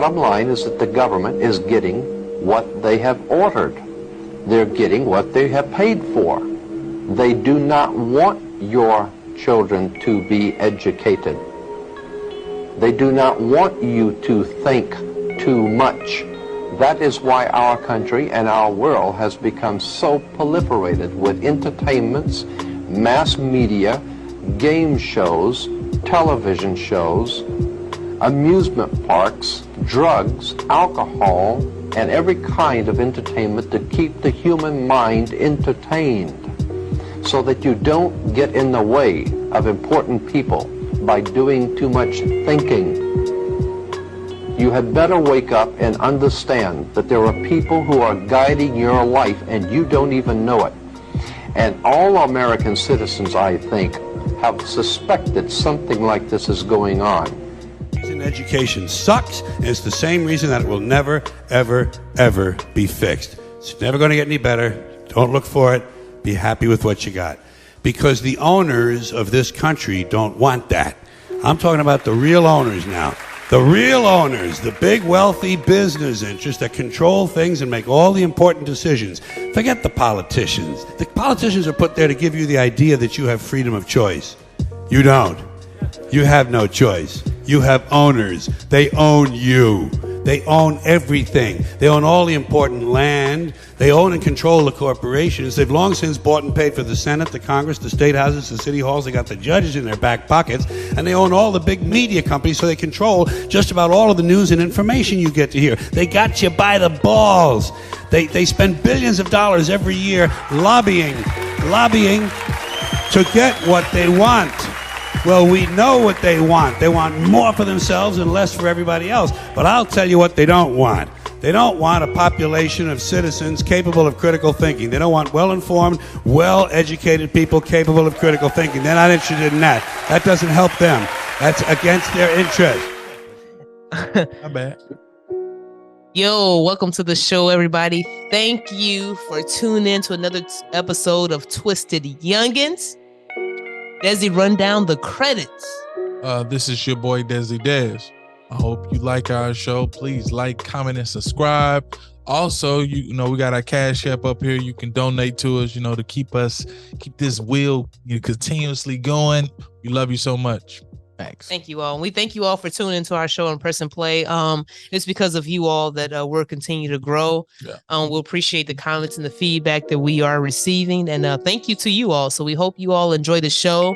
bottom line is that the government is getting what they have ordered. They're getting what they have paid for. They do not want your children to be educated. They do not want you to think too much. That is why our country and our world has become so proliferated with entertainments, mass media, game shows, television shows, amusement parks, drugs, alcohol, and every kind of entertainment to keep the human mind entertained so that you don't get in the way of important people by doing too much thinking. You had better wake up and understand that there are people who are guiding your life and you don't even know it. And all American citizens, I think, have suspected something like this is going on. The reason education sucks, and it's the same reason that it will never, ever, ever be fixed. It's never going to get any better. Don't look for it. Be happy with what you got. Because the owners of this country don't want that. I'm talking about the real owners now. The real owners, the big wealthy business interests that control things and make all the important decisions. Forget the politicians. The politicians are put there to give you the idea that you have freedom of choice. You don't. You have no choice. You have owners. They own you. They own everything. They own all the important land. They own and control the corporations. They've long since bought and paid for the Senate, the Congress, the state houses, the city halls. They got the judges in their back pockets. And they own all the big media companies, so they control just about all of the news and information you get to hear. They got you by the balls. They spend billions of dollars every year lobbying to get what they want. Well, we know what they want. They want more for themselves and less for everybody else. But I'll tell you what they don't want. They don't want a population of citizens capable of critical thinking. They don't want well-informed, well-educated people capable of critical thinking. They're not interested in that. That doesn't help them. That's against their interest. My bad. Yo, welcome to the show, everybody. Thank you for tuning in to another episode of Twisted Younginz. Desi, run down the credits. This is your boy Desi Des. I hope you like our show. Please like, comment, and subscribe. Also, you know, we got our Cash App up here. You can donate to us, you know, to keep this wheel continuously going. We love you so much. Thanks. Thank you all. We thank you all for tuning into our show and Press and Play. It's because of you all that we're continuing to grow. Yeah. We'll appreciate the comments and the feedback that we are receiving. And thank you to you all. So we hope you all enjoy the show.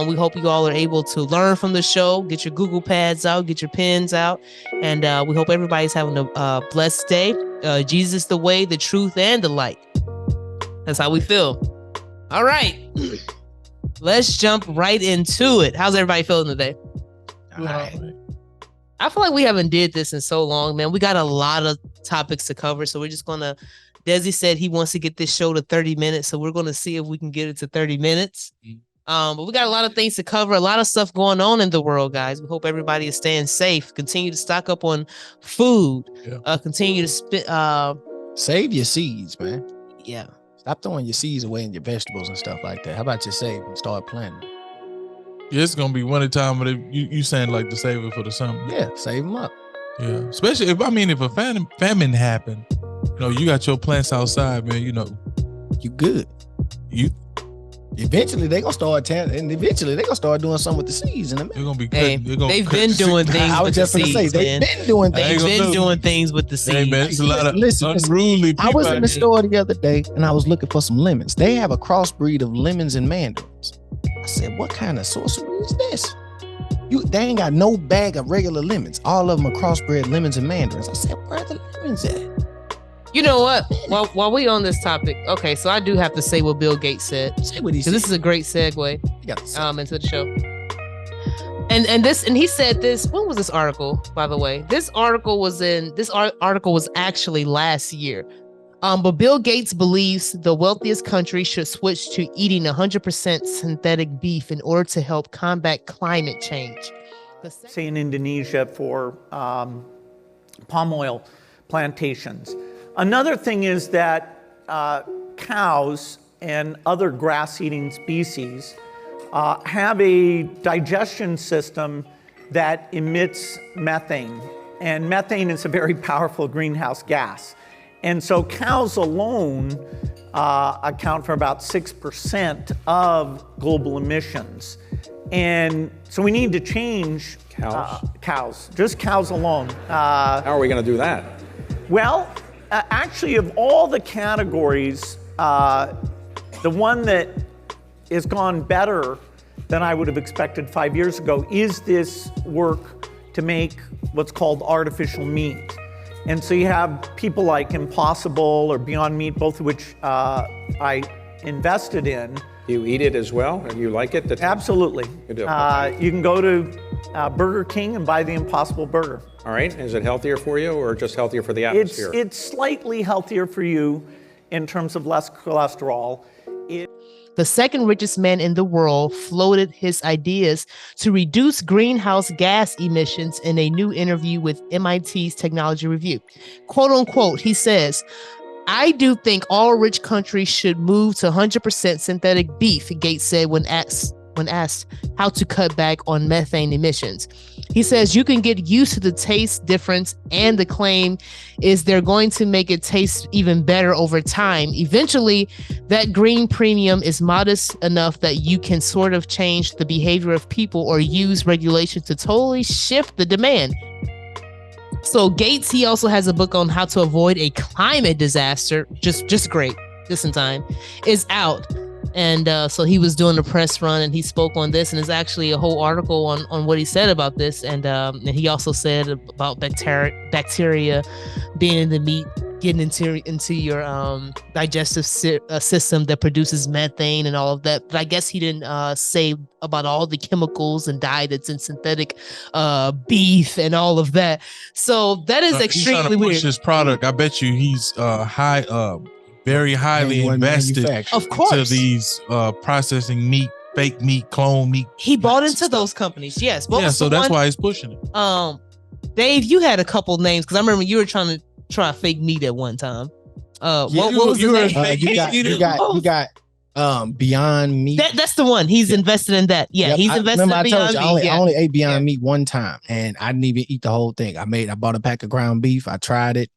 We hope you all are able to learn from the show. Get your Google Pads out. Get your pens out. And we hope everybody's having a blessed day. Jesus the way, the truth, and the light. That's how we feel. All right. Let's jump right into it. How's everybody feeling today? All right. I feel like we haven't did this in so long, man. We got a lot of topics to cover, so we're just gonna. Desi said he wants to get this show to 30 minutes, so we're gonna see if we can get it to 30 minutes. But we got a lot of things to cover, a lot of stuff going on in the world, guys. We hope everybody is staying safe. Continue to stock up on food. Yeah. Continue to save your seeds, man. Yeah. Stop throwing your seeds away in your vegetables and stuff like that. How about you save and start planting? Yeah, it's gonna be winter time, but you saying like to save it for the summer. Yeah, save them up. Yeah, especially if a famine happened, you know, you got your plants outside, man. You know, you good. Eventually they gonna start doing something with the seeds in a minute. They're gonna be cutting, they've been doing things. I was just gonna say they've been doing things. They've been doing things with the seeds. Hey, man, it's a lot of unruly people. I was in the store the other day and I was looking for some lemons. They have a crossbreed of lemons and mandarins. I said, what kind of sorcery is this? They ain't got no bag of regular lemons. All of them are crossbred lemons and mandarins. I said, where are the lemons at? You know what? While we on this topic, okay, so I do have to say what Bill Gates said. Say what he said. This is a great segue into the show. And he said this. When was this article, by the way? This article was actually last year. But Bill Gates believes the wealthiest country should switch to eating 100% synthetic beef in order to help combat climate change. Say in Indonesia for palm oil plantations. Another thing is that cows and other grass-eating species have a digestion system that emits methane. And methane is a very powerful greenhouse gas. And so cows alone account for about 6% of global emissions. And so we need to change cows, just cows alone. How are we going to do that? Well, actually, of all the categories, the one that has gone better than I would have expected 5 years ago is this work to make what's called artificial meat. And so you have people like Impossible or Beyond Meat, both of which I invested in. You eat it as well? And you like it? Absolutely. You do? You can go to Burger King and buy the Impossible Burger. All right. Is it healthier for you or just healthier for the atmosphere? It's slightly healthier for you in terms of less cholesterol. The second richest man in the world floated his ideas to reduce greenhouse gas emissions in a new interview with MIT's Technology Review. Quote unquote, he says, "I do think all rich countries should move to 100% synthetic beef," Gates said when asked how to cut back on methane emissions. He says, "You can get used to the taste difference, and the claim is they're going to make it taste even better over time. Eventually, that green premium is modest enough that you can sort of change the behavior of people or use regulation to totally shift the demand." So Gates, he also has a book on how to avoid a climate disaster, just great, just in time, is out. And so he was doing a press run and he spoke on this, and there's actually a whole article on what he said about this. And he also said about bacteria being in the meat, getting into your digestive system that produces methane and all of that. But I guess he didn't say about all the chemicals and dye that's in synthetic beef and all of that. So that is extremely he's trying to push weird. his product. I bet you he's very highly invested Of course. to these processing meat, fake meat, clone meat. He bought into those companies, yes. So that's why he's pushing it. Dave, you had a couple names because I remember you were trying to try fake meat at one time. What was the name? You got Beyond Meat. That's the one. He's invested in that. Yeah, he's invested in Beyond Meat. I only ate Beyond Meat one time, and I didn't even eat the whole thing. I bought a pack of ground beef. I tried it.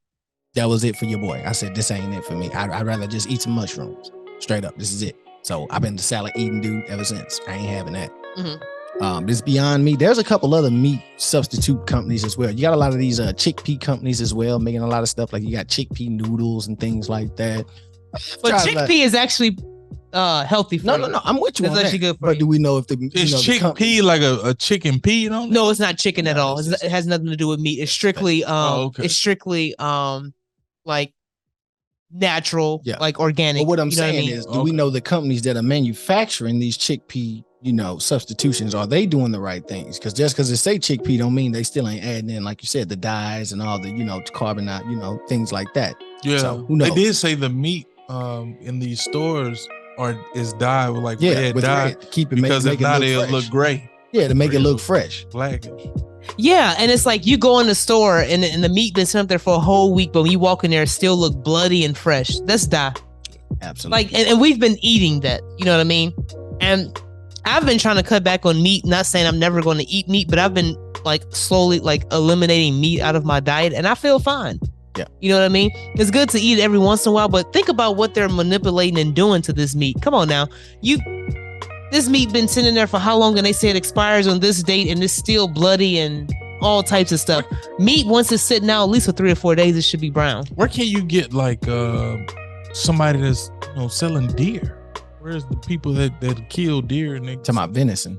That was it for your boy. I said, this ain't it for me. I'd rather just eat some mushrooms. Straight up, this is it. So I've been the salad eating dude ever since. I ain't having that. Mm-hmm. This Beyond Meat. There's a couple other meat substitute companies as well. You got a lot of these chickpea companies as well, making a lot of stuff. Like you got chickpea noodles and things like that. But chickpea is actually healthy for you. No. I'm with you. It's actually good for but you. do we know if the Is chickpea like a chicken pea? No, it's not chicken at all. It has nothing to do with meat. It's strictly it's strictly like natural, like organic. But what I'm saying is, do we know the companies that are manufacturing these chickpea, substitutions, are they doing the right things? Because just because they say chickpea don't mean they still ain't adding in, like you said, the dyes and all the, carbon, things like that. Yeah. So, who knows? They did say the meat in these stores is dyed with like red dye. Keep it, because if not, it'll fresh. look gray. Yeah, to make it look fresh. Blackish. Yeah, and it's like you go in the store and the meat been sitting up there for a whole week, but when you walk in there, it still look bloody and fresh. That's dye. Absolutely. Like, and we've been eating that. You know what I mean? And I've been trying to cut back on meat. Not saying I'm never going to eat meat, but I've been like slowly like eliminating meat out of my diet, and I feel fine. Yeah. You know what I mean? It's good to eat every once in a while, but think about what they're manipulating and doing to this meat. Come on now. This meat been sitting there for how long, and they say it expires on this date, and it's still bloody and all types of stuff. Meat, once it's sitting out at least for 3 or 4 days, it should be brown. Where can you get like somebody that's selling deer? Where's the people that kill deer and they talking about venison?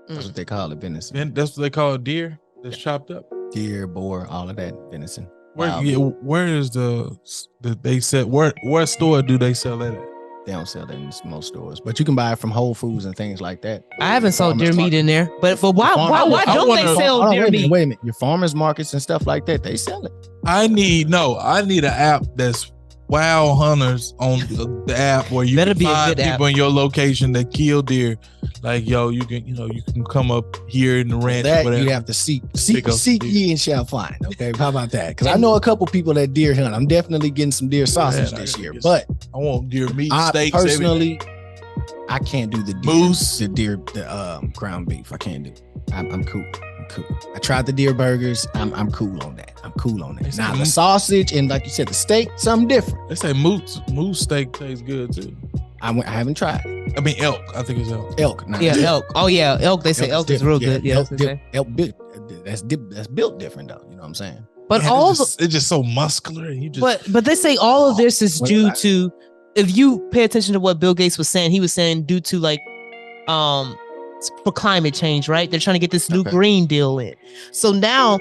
That's what they call it, venison. That's what they call it, deer that's chopped up. Deer, boar, all of that venison. Where is they sell? Where store do they sell that at? They don't sell that in most stores, but you can buy it from Whole Foods and things like that. I haven't saw deer meat in there, but why don't they sell deer meat? Wait a minute, your farmers markets and stuff like that, they sell it. I need an app that's Wild Hunters on the app where you can find people in your location that kill deer. Like, you can come up here in the ranch. That or whatever. you have to seek ye and shall find. Okay, how about that? Because I know a couple people that deer hunt. I'm definitely getting some deer sausage this year, but I want deer meat steaks. Personally, I can't do the deer, Moose. the ground beef. I can't do it. I'm cool. I tried the deer burgers. I'm cool on that. Now the sausage and like you said, the steak, something different. They say moose steak tastes good too. I haven't tried. I mean elk. I think it's elk. Elk. Nah, Yeah, elk. Oh yeah, elk. They say elk is real good. Yeah, elk that's built different though. You know what I'm saying? but Man, all it's just so muscular. And you just but they say all of this is due to, if you pay attention to what Bill Gates was saying, he was saying due to like for climate change, right? They're trying to get this new Green Deal in. So now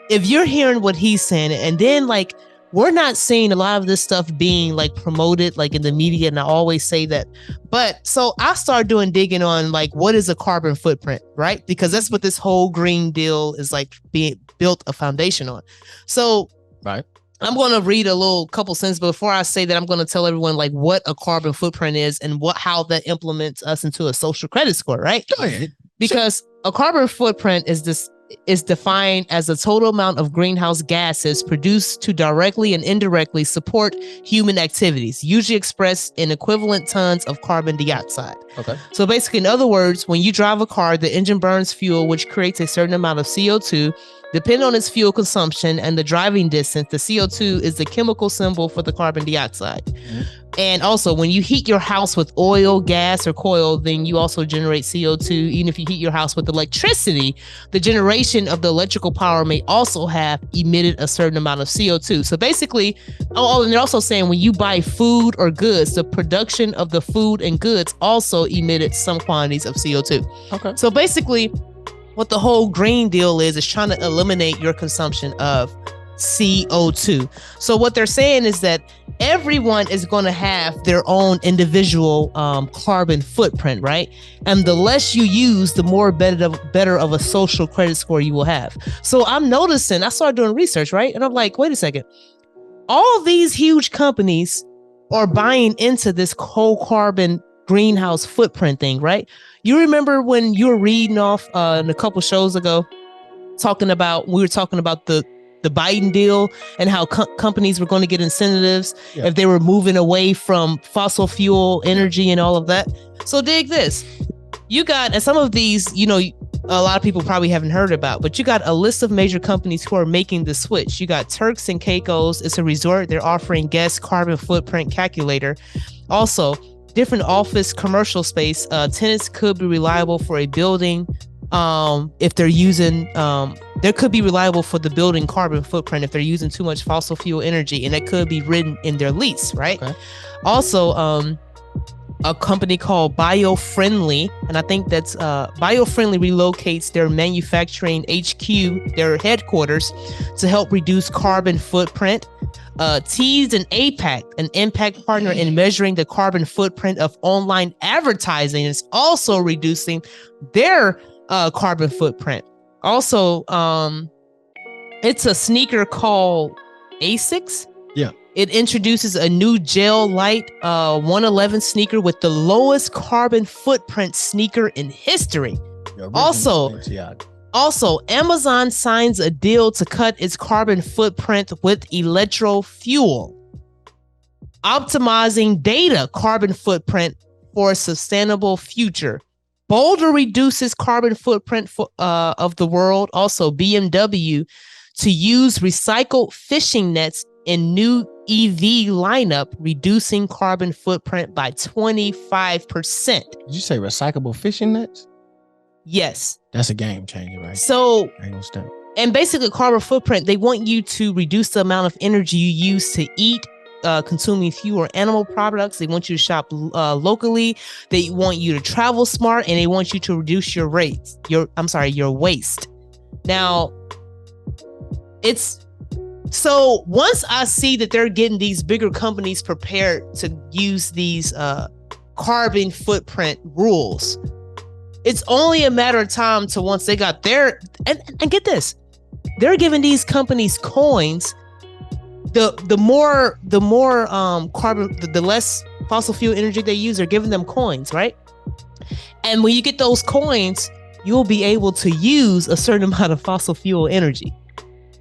if you're hearing what he's saying, and then like we're not seeing a lot of this stuff being like promoted like in the media, and I always say that. But so I started doing digging on like what is a carbon footprint, right? Because that's what this whole Green Deal is like being built a foundation on. So right. I'm going to read a little couple sentences before I say that. I'm going to tell everyone like what a carbon footprint is and how that implements us into a social credit score, right? Go ahead. Because a carbon footprint is defined as the total amount of greenhouse gases produced to directly and indirectly support human activities, usually expressed in equivalent tons of carbon dioxide. Okay. So basically, in other words, when you drive a car, the engine burns fuel, which creates a certain amount of CO2. Depending on its fuel consumption and the driving distance, the CO2 is the chemical symbol for the carbon dioxide. Mm-hmm. And also, when you heat your house with oil, gas, or coal, then you also generate CO2. Even if you heat your house with electricity, the generation of the electrical power may also have emitted a certain amount of CO2. So basically, and they're also saying when you buy food or goods, the production of the food and goods also emitted some quantities of CO2. Okay. So basically, what the whole Green Deal is trying to eliminate your consumption of CO2. So what they're saying is that everyone is going to have their own individual carbon footprint, right? And the less you use, the more better of a social credit score you will have. So I'm noticing, I started doing research, right? And I'm like, wait a second. All these huge companies are buying into this whole carbon greenhouse footprint thing, right? You remember when you were reading off in a couple shows ago, we were talking about the Biden deal and how companies were going to get incentives if they were moving away from fossil fuel energy and all of that. So dig this. You got, and some of these, a lot of people probably haven't heard about, but you got a list of major companies who are making the switch. You got Turks and Caicos. It's a resort. They're offering guest carbon footprint calculator. Also, different office commercial space, tenants could be reliable for a building if they're using, there could be reliable for the building carbon footprint if they're using too much fossil fuel energy, and that could be written in their lease, right? Okay. Also, a company called Biofriendly, and I think that's Biofriendly relocates their manufacturing HQ, their headquarters, to help reduce carbon footprint. TwistedYounginz and APAC, an impact partner in measuring the carbon footprint of online advertising, is also reducing their carbon footprint. Also, it's a sneaker called Asics. Yeah. It introduces a new gel light 111 sneaker with the lowest carbon footprint sneaker in history. Also, Amazon signs a deal to cut its carbon footprint with electro fuel, optimizing data carbon footprint for a sustainable future. Boulder reduces carbon footprint of the world. Also, BMW to use recycled fishing nets in new EV lineup, reducing carbon footprint by 25%. Did you say recyclable fishing nets? Yes. That's a game changer, right? So, and basically carbon footprint, they want you to reduce the amount of energy you use to eat, consuming fewer animal products. They want you to shop locally. They want you to travel smart, and they want you to reduce your waste. Now, so once I see that they're getting these bigger companies prepared to use these carbon footprint rules, it's only a matter of time to once they got their, and get this, they're giving these companies coins. The more carbon, the less fossil fuel energy they use, they're giving them coins, right? And when you get those coins, you'll be able to use a certain amount of fossil fuel energy.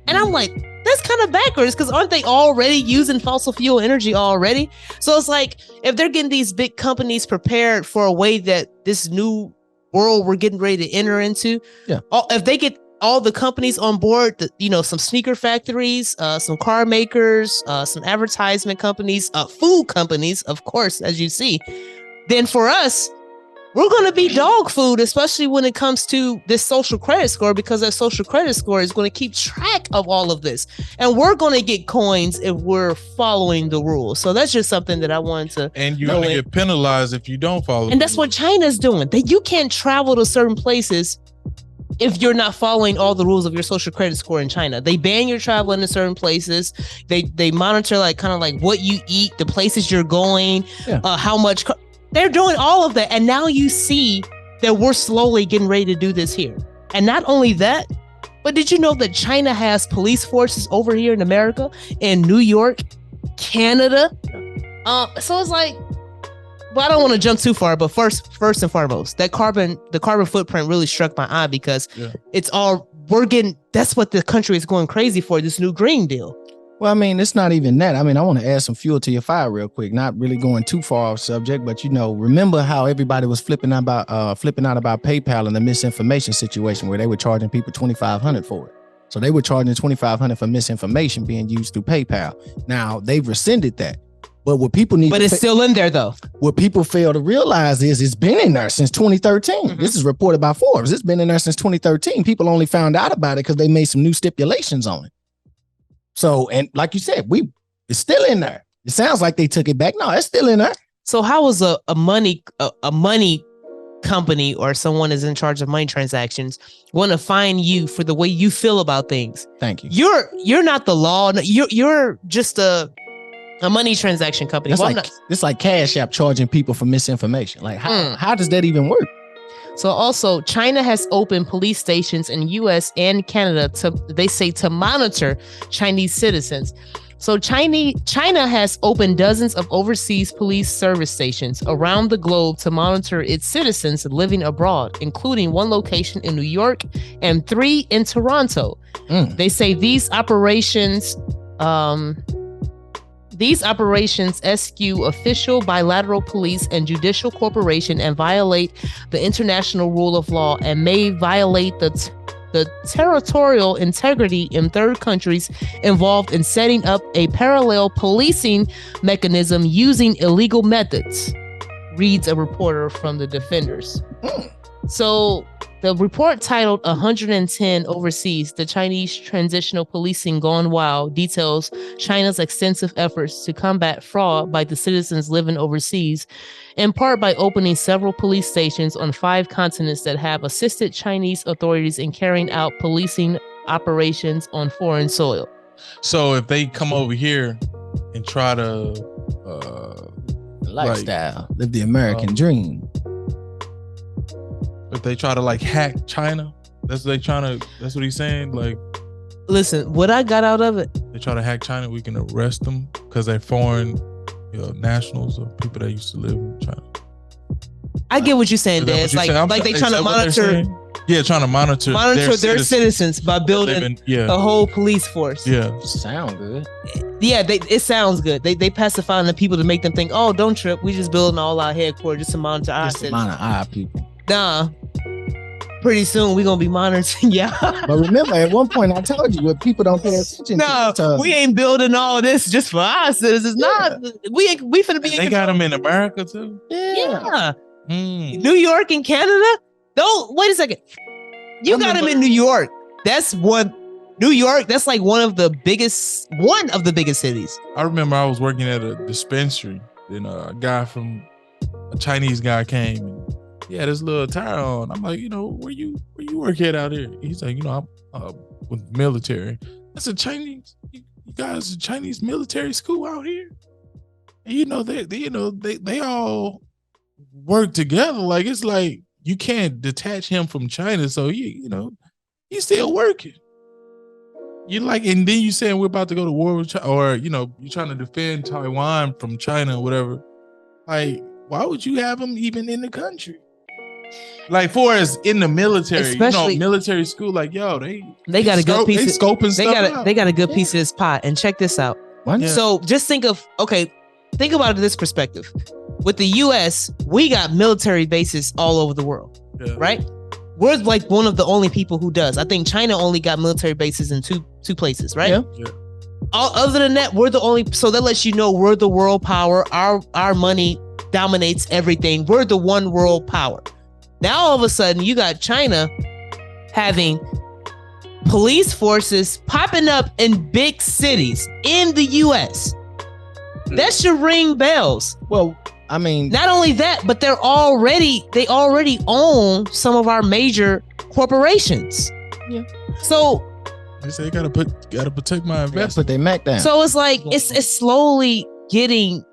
And I'm like, that's kind of backwards because aren't they already using fossil fuel energy already? So it's like if they're getting these big companies prepared for a way that this new world we're getting ready to enter into, if they get all the companies on board, some sneaker factories, some car makers, some advertisement companies, food companies, of course, as you see, then for us, we're going to be dog food, especially when it comes to this social credit score, because that social credit score is going to keep track of all of this. And we're going to get coins if we're following the rules. So that's just something that I wanted to. And you're going to get penalized if you don't follow. And that's what China's doing. You can't travel to certain places if you're not following all the rules of your social credit score in China. They ban your travel into certain places. They monitor kind of what you eat, the places you're going, how much. They're doing all of that. And now you see that we're slowly getting ready to do this here. And not only that, but did you know that China has police forces over here in America, in New York, Canada? So it's like, well, I don't want to jump too far, but first and foremost, the carbon footprint really struck my eye because that's what the country is going crazy for, this new Green Deal. Well, I mean, it's not even that. I mean, I want to add some fuel to your fire real quick, not really going too far off subject, but remember how everybody was flipping out about PayPal and the misinformation situation where they were charging people $2,500 for it. So they were charging $2,500 for misinformation being used through PayPal. Now they've rescinded that. But what people need it's still in there though. What people fail to realize is it's been in there since 2013. Mm-hmm. This is reported by Forbes. It's been in there since 2013. People only found out about it because they made some new stipulations on it. So, and like you said, it's still in there. It sounds like they took it back. No, it's still in there. So how is a money company or someone is in charge of money transactions want to fine you for the way you feel about things? Thank you. You're not the law. You're just a money transaction company. It's like Cash App charging people for misinformation. Like how does that even work? So also, China has opened police stations in U.S. and Canada to monitor Chinese citizens. So China has opened dozens of overseas police service stations around the globe to monitor its citizens living abroad, including one location in New York and 3 in Toronto. They say these operations eschew official bilateral police and judicial cooperation and violate the international rule of law and may violate the territorial integrity in third countries involved in setting up a parallel policing mechanism using illegal methods, reads a reporter from the Defenders. So the report titled 110 Overseas, the Chinese Transitional Policing Gone Wild, details China's extensive efforts to combat fraud by the citizens living overseas, in part by opening several police stations on 5 continents that have assisted Chinese authorities in carrying out policing operations on foreign soil. So if they come over here and try to lifestyle, live the American dream. If they try to hack China, that's what he's saying. Listen, what I got out of it, they try to hack China, we can arrest them because they're foreign nationals or people that used to live in China. I get what you're saying, Dad. It's like they trying to monitor. Yeah, trying to monitor their citizens by building a whole police force. Yeah, sound good. Yeah, it sounds good. They pacifying the people to make them think, oh, don't trip. We just building all our headquarters just to monitor our citizens. Monitor our people. Nah. Pretty soon we're gonna be monitoring y'all. But remember, at one point I told you, what people don't pay attention to. We ain't building all this just for our citizens. We finna be. They got them in America too. Yeah. New York and Canada. Don't wait a second. You got them in New York. New York. That's like one of the biggest cities. I remember I was working at a dispensary, and a Chinese guy came and he had his little attire on. I'm like, where you work out here? He's like, I'm with military. I said, Chinese, you guys, a Chinese military school out here? And they all work together. Like, it's like you can't detach him from China. So he's still working. And then you saying we're about to go to war with China, or you're trying to defend Taiwan from China or whatever. Like, why would you have him even in the country? Like for us in the military, Especially- military school, like they got a good piece. They scoping stuff out. They got a good piece of this pot. And check this out. What? Yeah. So just think about it this perspective. With the U.S., we got military bases all over the world, right? We're like one of the only people who does. I think China only got military bases in two places, right? Yeah. All other than that, we're the only. So that lets you know we're the world power. Our money dominates everything. We're the one world power. Now all of a sudden, you got China having police forces popping up in big cities in the U.S. That should ring bells. Well, I mean, Not only that, but they already own some of our major corporations. Yeah. So They say gotta protect my gotta investment. put their Mac down. so it's like it's slowly getting. You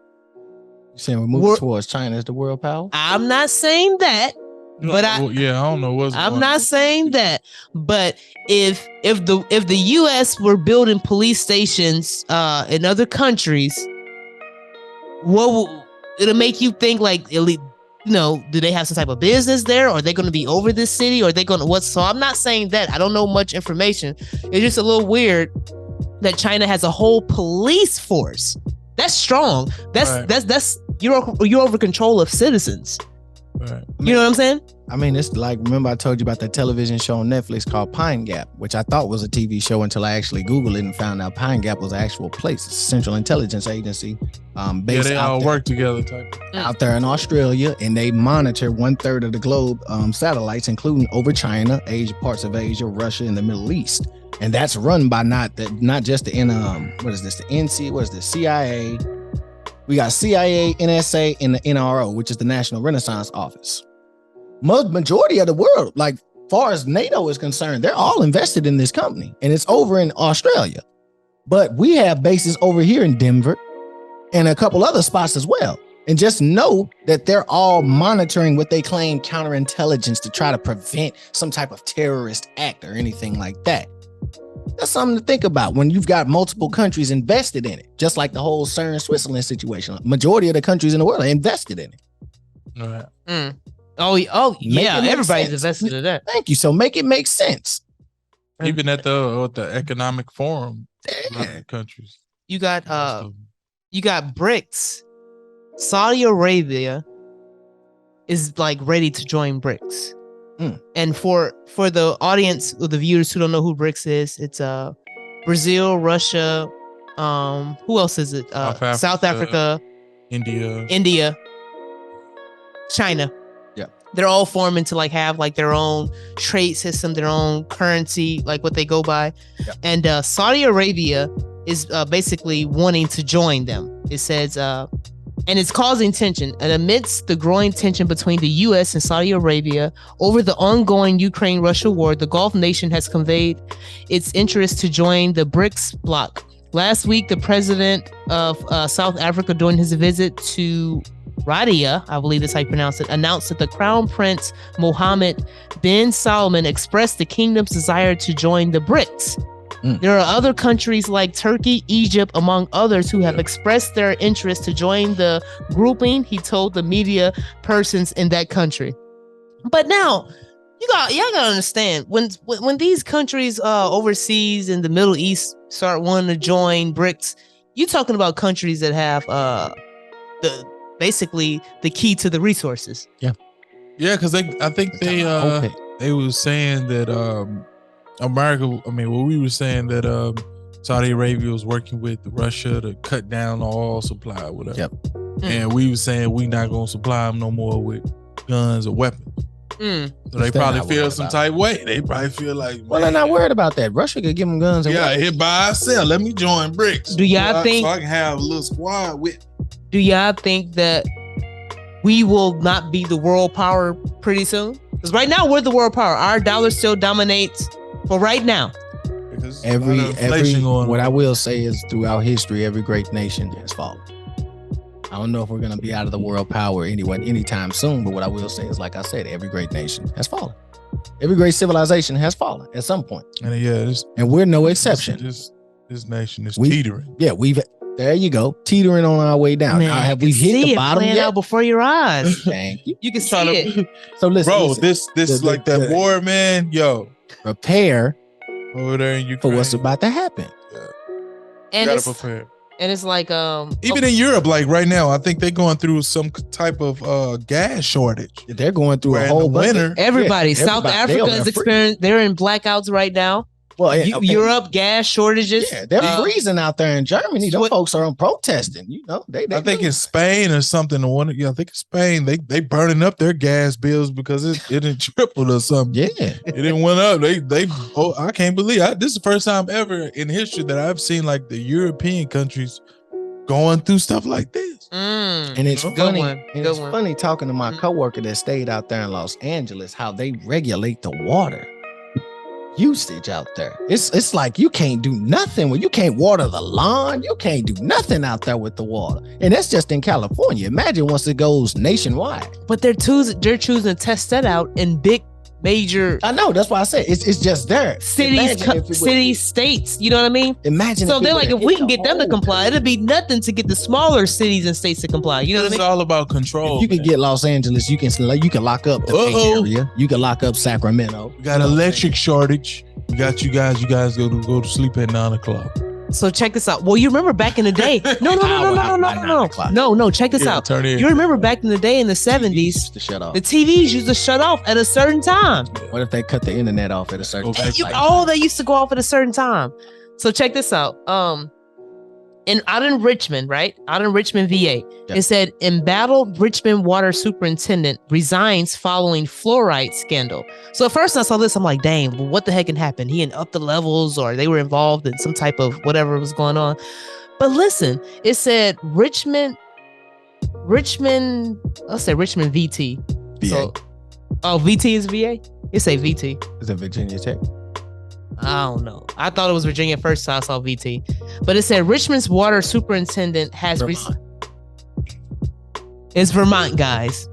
saying we're moving towards China as the world power? I'm not saying that. But I don't know what's. I'm going not on. saying that, but if the U.S. were building police stations in other countries, it'll make you think like, do they have some type of business there? Or are they going to be over this city? Or are they going to what? So I'm not saying that. I don't know much information. It's just a little weird that China has a whole police force. That's strong. That's you're over control of citizens. Right. You know what I'm saying? I mean, it's like, remember I told you about that television show on Netflix called Pine Gap, which I thought was a TV show until I actually Googled it and found out Pine Gap was an actual place. It's a Central Intelligence Agency based they all work together type. out there in Australia, and they monitor 1/3 of the globe satellites, including over China, parts of Asia, Russia, and the Middle East. And that's run by not just the the CIA. We got CIA, NSA, and the NRO, which is the National Renaissance Office. Majority of the world, like far as NATO is concerned, they're all invested in this company, and it's over in Australia. But we have bases over here in Denver and a couple other spots as well. And just know that they're all monitoring what they claim counterintelligence to try to prevent some type of terrorist act or anything like that. That's something to think about when you've got multiple countries invested in it, just like the whole CERN Switzerland situation. Majority of the countries in the world are invested in it. All right. Oh yeah, everybody's invested in that. Thank you. So make it make sense. Even at the economic forum, countries. You got BRICS. Saudi Arabia is like ready to join BRICS. And for the audience or the viewers who don't know who BRICS is, it's Brazil, Russia, who else is it? South Africa, India, China. Yeah. They're all forming to like have like their own trade system, their own currency, like what they go by. Yeah. And Saudi Arabia is basically wanting to join them. It says, and it's causing tension. And amidst the growing tension between the U.S. and Saudi Arabia over the ongoing Ukraine-Russia war, the Gulf nation has conveyed its interest to join the BRICS bloc. Last week, the president of South Africa, during his visit to Riyadh, I believe that's how you pronounce it, announced that the Crown Prince Mohammed bin Salman expressed the kingdom's desire to join the BRICS. There are other countries like Turkey, Egypt, among others, who have expressed their interest to join the grouping, he told the media persons in that country. But now, y'all gotta understand, when these countries overseas in the Middle East start wanting to join BRICS, you're talking about countries that have basically the key to the resources. Yeah, because I think they was saying that we were saying that Saudi Arabia was working with Russia to cut down the oil supply or whatever. Yep. And we were saying we not gonna supply them no more with guns or weapons. So they probably feel some type way. They probably feel like, well, they're not worried about that. Russia could give them guns. And hit by ourselves. Let me join BRICS. Do y'all think so I can have a little squad with? Do y'all think that we will not be the world power pretty soon? Because right now we're the world power. Our dollar still dominates. For right now, what I will say is throughout history, every great nation has fallen. I don't know if we're going to be out of the world power anytime soon, but what I will say is, like I said, every great nation has fallen. Every great civilization has fallen at some point. And and we're no exception. This nation is teetering. Yeah, There you go. Teetering on our way down. Man, now, have we hit the bottom playing yet? out before your eyes. Dang. You can see it. So listen, Bro, listen. this like that war, man. Yo, prepare over there in Ukraine for what's about to happen. And gotta it's, prepare. and it's like Even in Europe, like right now, I think they're going through some type of gas shortage. They're going through Where a in whole the bunch of- winter. everybody. Yeah, South everybody. Africa is experiencing. They're in blackouts right now. Well, Europe, gas shortages. Yeah, they're freezing out there in Germany. Those folks are protesting. You know, they I think it's Spain or something. I think it's Spain. They burning up their gas bills because it didn't tripled or something. Yeah, it didn't went up. I can't believe this is the first time ever in history that I've seen like the European countries going through stuff like this. And it's funny. It's funny talking to my coworker that stayed out there in Los Angeles how they regulate the water usage out there. It's like you can't do nothing when you can't water the lawn. You can't do nothing out there with the water, and that's just in California. Imagine once it goes nationwide. But they're choosing to test that out in big major. I know, that's why I said it's just there. Cities, states. You know what I mean? Imagine. So they're like, if we can get them to comply, it'd be nothing to get the smaller cities and states to comply. You know what I mean? It's all about control. If you can get Los Angeles, you can lock up the Bay Area. You can lock up Sacramento. We got electric shortage. We got you guys. You guys go to sleep at 9 o'clock. So check this out. Well, you remember back in the day? No. Check this out. Turn in. You remember back in the day in the 70s, to shut off. the TVs used to shut off at a certain time. What if they cut the internet off at a certain time? They used to go off at a certain time. So check this out. Out in Richmond, right? Out in Richmond, VA, it said embattled Richmond water superintendent resigns following fluoride scandal. So at first I saw this, I'm like, dang, well, what the heck can happen? He upped the levels, or they were involved in some type of whatever was going on. But listen, it said Richmond, let's say Richmond VT. VA. So, VT is VA? It say VT. Is it Virginia Tech? I don't know. I thought it was Virginia first, so I saw VT. But it said Richmond's water superintendent has it's Vermont, guys.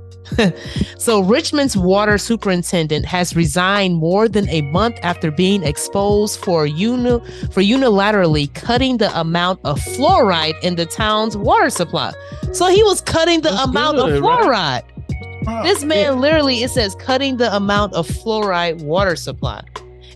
So Richmond's water superintendent has resigned more than a month after being exposed for unilaterally cutting the amount of fluoride in the town's water supply. So he was cutting the amount of fluoride. Right? This man literally, it says cutting the amount of fluoride water supply.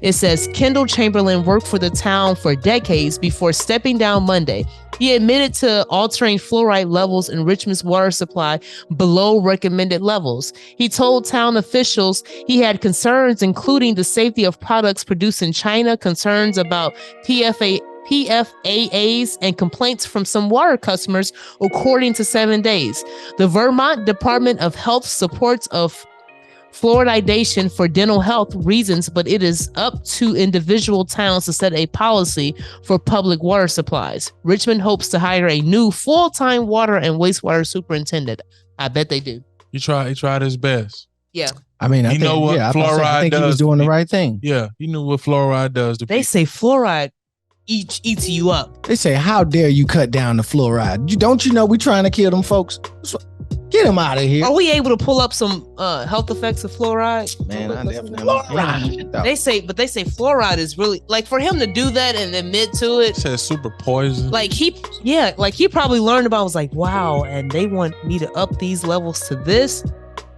It says Kendall Chamberlain worked for the town for decades before stepping down Monday. He admitted to altering fluoride levels in Richmond's water supply below recommended levels. He told town officials he had concerns, including the safety of products produced in China, concerns about PFAAs, and complaints from some water customers, according to 7 Days. The Vermont Department of Health supports of fluoridation for dental health reasons, but it is up to individual towns to set a policy for public water supplies. Richmond hopes to hire a new full-time water and wastewater superintendent. I bet they do. He tried his best. Yeah. I mean, I think fluoride does. He was doing the right thing. Yeah, he knew what fluoride does to They say fluoride eats you up. They say, how dare you cut down the fluoride? Don't you know we trying to kill them folks? Get him out of here. Are we able to pull up some health effects of fluoride? Man, I definitely fluoride. They say fluoride is really, like, for him to do that and admit to it. It says super poison. Like he probably learned about, was like, wow, and they want me to up these levels to this.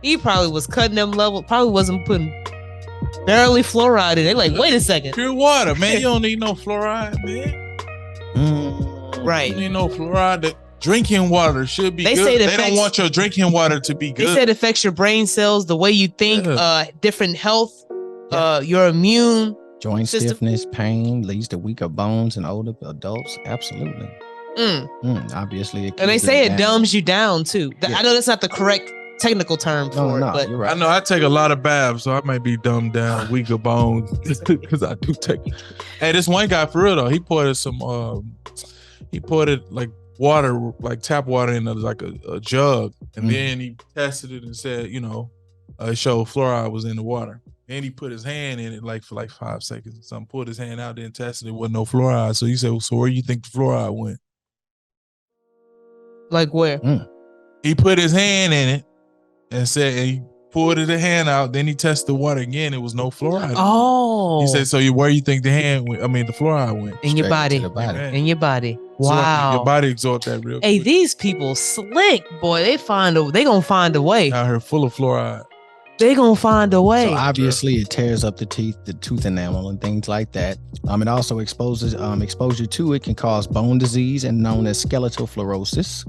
He probably was cutting them levels, probably wasn't putting barely fluoride in. They like, wait a second. Pure water, man. You don't need no fluoride, man. Right. You need no fluoride. Drinking water should be good. They don't want your drinking water to be good. They said it affects your brain cells, the way you think, different health, your immune joint system. Stiffness, pain, leads to weaker bones in older adults. Absolutely. Obviously. And they say it dumbs you down too. Yeah. I know that's not the correct technical term for it, but you're right. I know I take a lot of baths, so I might be dumbed down, weaker bones, because I do take. Hey, this one guy, for real though, he poured like water, like tap water, in a jug, and then he tested it and said, it showed fluoride was in the water. And he put his hand in it for 5 seconds or something, pulled his hand out there and tested it, wasn't no fluoride. So he said, so where do you think the fluoride went? Like where? He put his hand in it and said, and he pulled the hand out. Then he tested the water again. It was no fluoride. Oh. He said, so where you think the fluoride went? In your body. In your body. Wow. Your body absorbed that real quick. Hey, these people slick, boy. They gonna find a way. Out here full of fluoride. They gonna find a way. So obviously it tears up the teeth, the tooth enamel and things like that. It also exposes exposure to it can cause bone disease and known as skeletal fluorosis.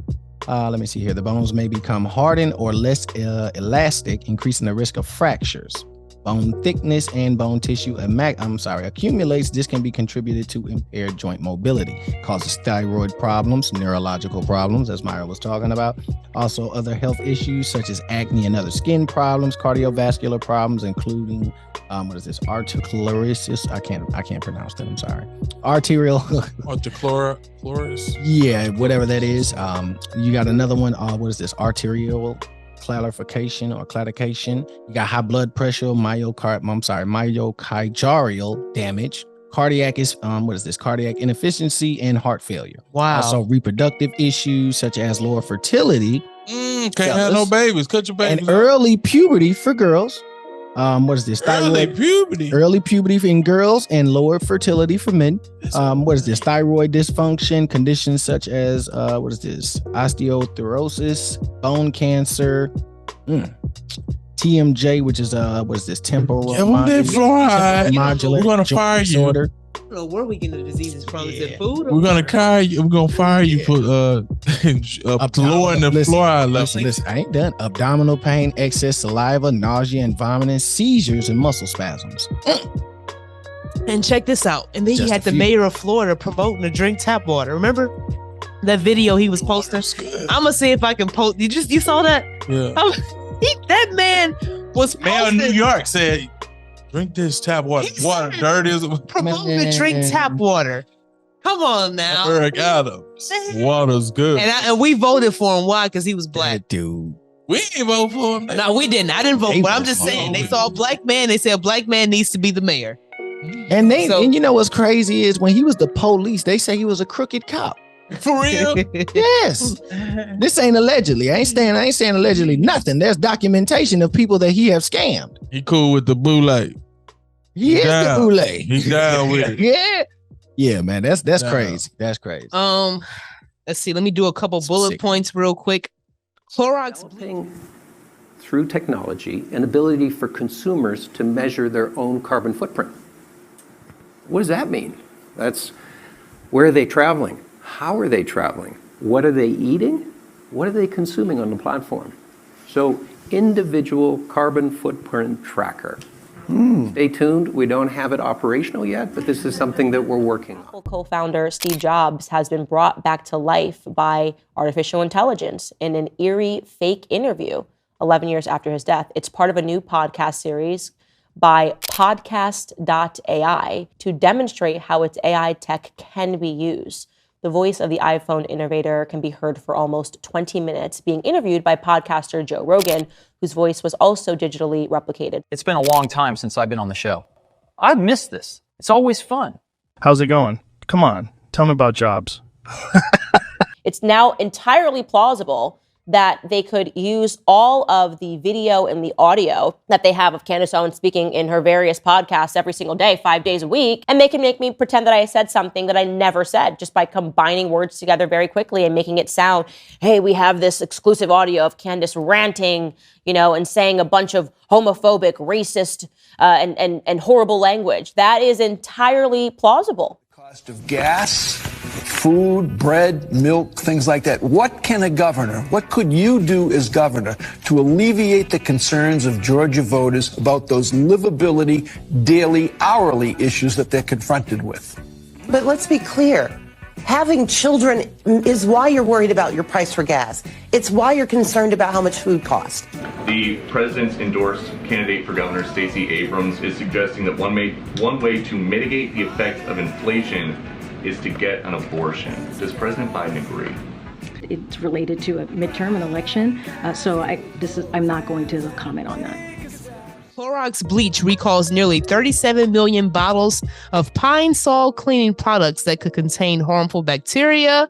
Let me see here. The bones may become hardened or less elastic, increasing the risk of fractures. Bone thickness and bone tissue accumulates. This can be contributed to impaired joint mobility, causes thyroid problems, neurological problems, as Myra was talking about. Also, other health issues such as acne and other skin problems, cardiovascular problems, including arteriosclerosis. I can't pronounce that. I'm sorry. Arteriosclerosis. Yeah, whatever that is. You got another one. Arterial clarification. You got high blood pressure, myocardial damage, cardiac inefficiency, and heart failure. Wow. Also reproductive issues such as lower fertility. Can't have no babies. Cut your babies. And early puberty for girls. Early puberty in girls and lower fertility for men. Thyroid dysfunction, conditions such as osteoporosis, bone cancer, TMJ, which is temporal modular. We're gonna fire disorder. you. I don't know where we getting the diseases from. Is it food? We're gonna fire you. We're gonna fire you for lowering the fluoride level. Listen, I ain't done. Abdominal pain, excess saliva, nausea and vomiting, seizures and muscle spasms. And check this out. And then you had the mayor of Florida promoting to drink tap water. Remember that video he was posting? I'm gonna see if I can post. You saw that? Yeah. That man was posting. Mayor of New York said, drink this tap water. Water dirty as promoting to drink tap water. Come on now. Eric Adams. Water's good. And we voted for him. Why? Because he was black. That dude. We didn't vote for him. No, we didn't. I didn't vote, but I'm just saying. They saw a black man. They said a black man needs to be the mayor. And you know what's crazy is when he was the police, they say he was a crooked cop. For real? Yes. This ain't allegedly. I ain't saying allegedly nothing. There's documentation of people that he have scammed. He cool with the boule. He is the boule. He's down with it. Yeah. Yeah, man. That's crazy. That's crazy. Let's see. Let me do a couple bullet points real quick. Clorox developing through technology an ability for consumers to measure their own carbon footprint. What does that mean? Where are they traveling? How are they traveling? What are they eating? What are they consuming on the platform? So, individual carbon footprint tracker. Stay tuned. We don't have it operational yet, but this is something that we're working on. Apple co-founder Steve Jobs has been brought back to life by artificial intelligence in an eerie fake interview 11 years after his death. It's part of a new podcast series by podcast.ai to demonstrate how its AI tech can be used. The voice of the iPhone innovator can be heard for almost 20 minutes, being interviewed by podcaster Joe Rogan, whose voice was also digitally replicated. It's been a long time since I've been on the show. I've missed this. It's always fun. How's it going? Come on, tell me about Jobs. It's now entirely plausible that they could use all of the video and the audio that they have of Candace Owens speaking in her various podcasts every single day, 5 days a week, and they can make me pretend that I said something that I never said just by combining words together very quickly and making it sound, hey, we have this exclusive audio of Candace ranting, and saying a bunch of homophobic, racist, and horrible language. That is entirely plausible. Cost of gas, food, bread, milk, things like that. What could you do as governor to alleviate the concerns of Georgia voters about those livability, daily, hourly issues that they're confronted with? But let's be clear. Having children is why you're worried about your price for gas. It's why you're concerned about how much food costs. The president's endorsed candidate for governor, Stacey Abrams, is suggesting that one way to mitigate the effects of inflation is to get an abortion. Does President Biden agree? It's related to a midterm, an election, so I'm not going to comment on that. Clorox bleach recalls nearly 37 million bottles of Pine Sol cleaning products that could contain harmful bacteria.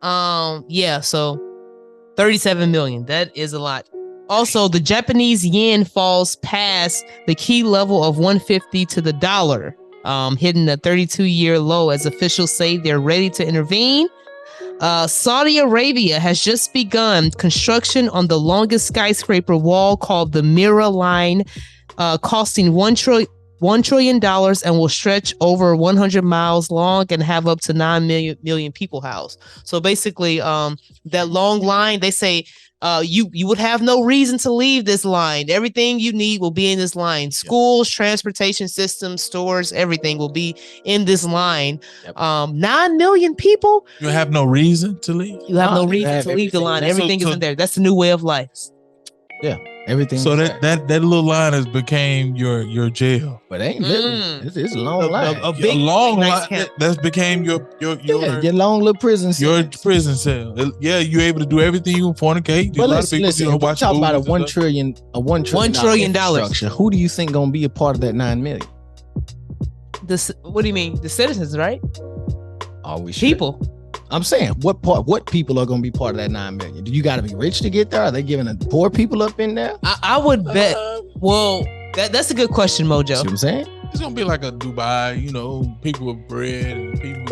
So 37 million. That is a lot. Also, the Japanese yen falls past the key level of 150 to the dollar, hitting a 32-year low as officials say they're ready to intervene. Saudi Arabia has just begun construction on the longest skyscraper wall called the Mira Line, costing $1 trillion and will stretch over 100 miles long and have up to 9 million people housed. So basically, that long line, they say you would have no reason to leave this line. Everything you need will be in this line. Schools, transportation systems, stores, everything will be in this line. 9 million people. You have no reason to leave. You have no reason to leave the line. Everything is in there. That's the new way of life. Yeah. Everything. So that little line has became your jail. But ain't little. It's a long line. A big long line that's became your long little prison cell. Your prison cell. Yeah, you're able to do everything you fornicate. But listen, we're talking about a $1 trillion infrastructure. Who do you think gonna be a part of that 9 million? What do you mean? The citizens, right? Are we people? I'm saying, what people are going to be part of that 9 million? Do you got to be rich to get there? Are they giving the poor people up in there? I would bet. Well, that's a good question, Mojo. See what I'm saying? It's gonna be like a Dubai, people with bread and people.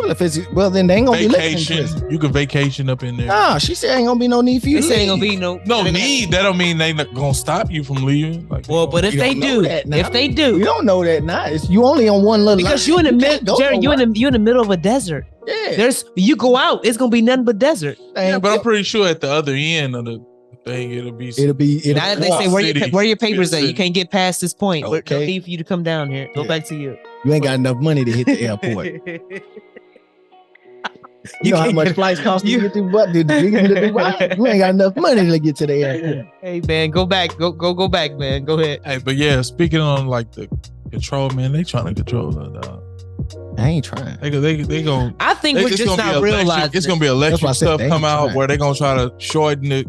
Well, then they ain't gonna vacation. Be living in prison. You can vacation up in there. Nah, she said ain't gonna be no need for you. She said ain't gonna be no need. That don't mean they not gonna stop you from leaving. Like, but if they do, you don't know that now. You only on one little because line. you in the middle, Jerry. You in the middle of a desert. Yeah, you go out, it's gonna be nothing but desert. Yeah, but I'm pretty sure at the other end of the thing, it'll be. Now they say where your papers at? You can't get past this point. Okay. No need for you to come down here. Go back to you. You ain't got enough money to hit the airport. You know how much flights cost to get to Dubai? You ain't got enough money to get to the airport. Hey man, go back. Go back, man. Go ahead. Hey, but yeah, speaking on like the control, man, they trying to control that. I ain't trying. They gonna. I think we're just not realizing. It's gonna be electric stuff come out where they're gonna try to shorten it.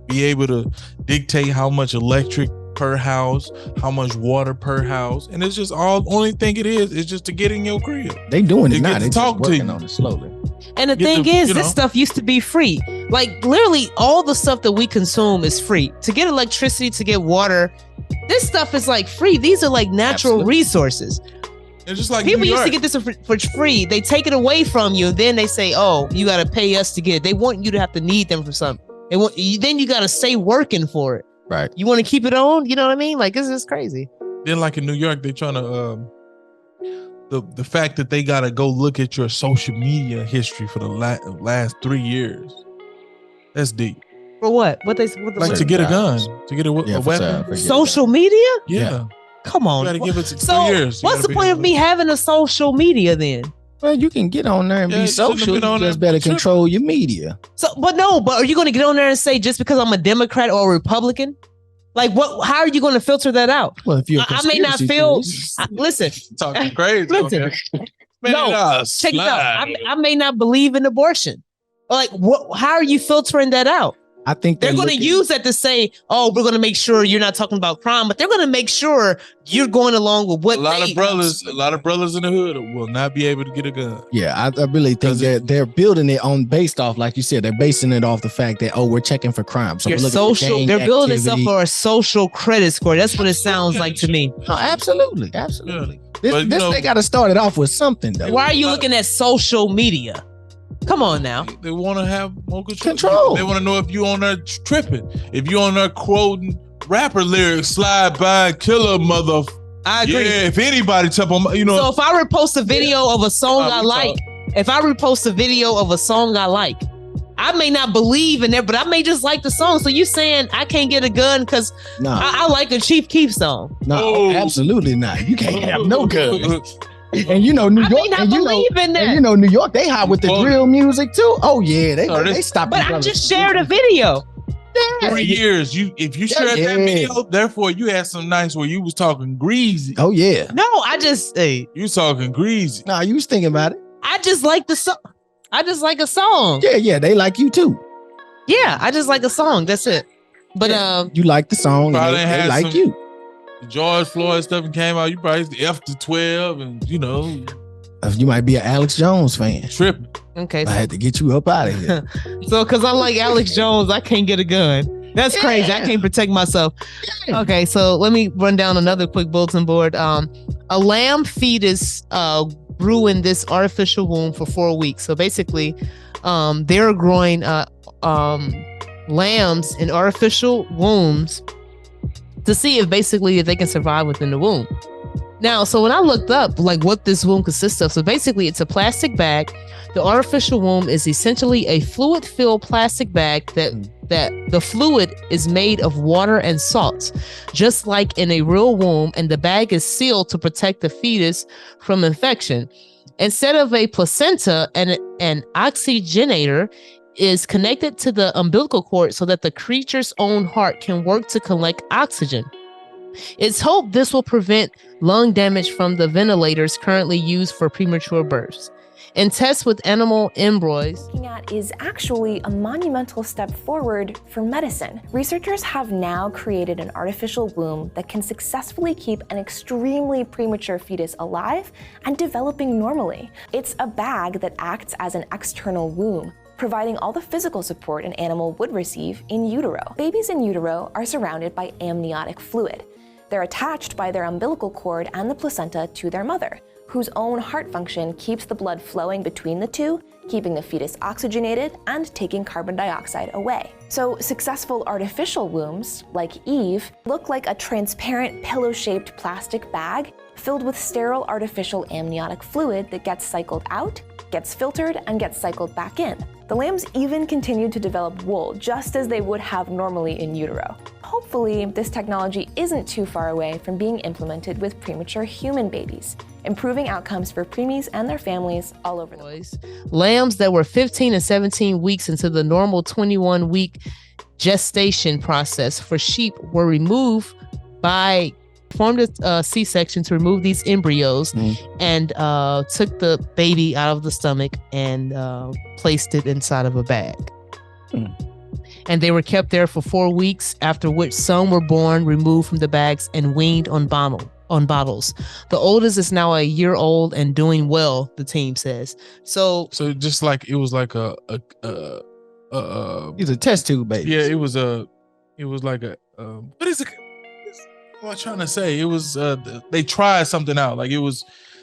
Be able to dictate how much electric per house, how much water per house, and it's just only thing it is just to get in your crib. They doing it now. They just working on it slowly. And the thing is, this stuff used to be free. Like literally, all the stuff that we consume is free. To get electricity, to get water, this stuff is like free. These are like natural resources. It's just like people used to get this for free. They take it away from you, and then they say, "Oh, you got to pay us to get it." They want you to have to need them for something. Then you got to stay working for it. Right. You want to keep it on? You know what I mean? Like this is crazy. Then, like in New York, they're trying to the fact that they got to go look at your social media history for the last 3 years. That's deep. For what? To get a gun, to get a weapon. Social media? Yeah. Come on. You got to give it to 3 years. What's the point of me having a social media then? Well, you can get on there and be social. You just better control your media. But are you going to get on there and say just because I'm a Democrat or a Republican? Like what? How are you going to filter that out? Well, if you're, I may not feel. Listen, talking crazy. Listen, check it out. I may not believe in abortion. Like what? How are you filtering that out? I think they're going to use that to say, "Oh, we're going to make sure you're not talking about crime," but they're going to make sure you're going along with what. A lot of brothers in the hood will not be able to get a gun. Yeah, I really think they're building it based off, like you said, they're basing it off the fact that we're checking for crime. So they're building it up for a social credit score. That's what it sounds like to me. No, absolutely. Yeah. They got to start it off with something though. Why are you looking at social media? Come on now. They want to have more control. They want to know if you on there tripping. If you on there quoting rapper lyrics, slide by, killer mother. I agree. Yeah, if anybody tip on, So if I repost a video of a song I like, I may not believe in it, but I may just like the song. So you saying I can't get a gun because I like a Chief Keef song? No, absolutely not. You can't have no gun. And New York, New York, they hot with the drill music too. Oh yeah, they stop. But I just shared a video. 3 years, if you shared that video, therefore you had some nights where you was talking greasy. Oh yeah. No, you talking greasy. Nah, you was thinking about it. I just like the song. I just like a song. Yeah, they like you too. Yeah, I just like a song. That's it. But you like the song, and they like you. George Floyd stuff came out, you probably F to 12, and you might be an Alex Jones fan. Tripping. Okay, I had to get you up out of here. So, because I like Alex Jones, I can't get a gun. That's crazy. I can't protect myself. Okay, so let me run down another quick bulletin board. A lamb fetus grew in this artificial womb for 4 weeks. So basically, they're growing lambs in artificial wombs to see if they can survive within the womb. Now, so when I looked up like what this womb consists of, so basically it's a plastic bag. The artificial womb is essentially a fluid-filled plastic bag that the fluid is made of water and salts, just like in a real womb, and the bag is sealed to protect the fetus from infection. Instead of a placenta, an oxygenator is connected to the umbilical cord so that the creature's own heart can work to collect oxygen. It's hoped this will prevent lung damage from the ventilators currently used for premature births. In tests with animal embryos, is actually a monumental step forward for medicine. Researchers have now created an artificial womb that can successfully keep an extremely premature fetus alive and developing normally. It's a bag that acts as an external womb, providing all the physical support an animal would receive in utero. Babies in utero are surrounded by amniotic fluid. They're attached by their umbilical cord and the placenta to their mother, whose own heart function keeps the blood flowing between the two, keeping the fetus oxygenated and taking carbon dioxide away. So successful artificial wombs, like Eve, look like a transparent pillow-shaped plastic bag filled with sterile artificial amniotic fluid that gets cycled out, gets filtered, and gets cycled back in. The lambs even continued to develop wool just as they would have normally in utero. Hopefully, this technology isn't too far away from being implemented with premature human babies, improving outcomes for preemies and their families all over the world. Lambs that were 15 and 17 weeks into the normal 21-week gestation process for sheep were performed a C-section to remove these embryos and took the baby out of the stomach and placed it inside of a bag. And they were kept there for 4 weeks, after which some were born, removed from the bags, and weaned on bottles. The oldest is now a year old and doing well, the team says. So just like it was like he's a test tube baby. Yeah, it was like a what is it? What am I trying to say? It was they tried something out. Like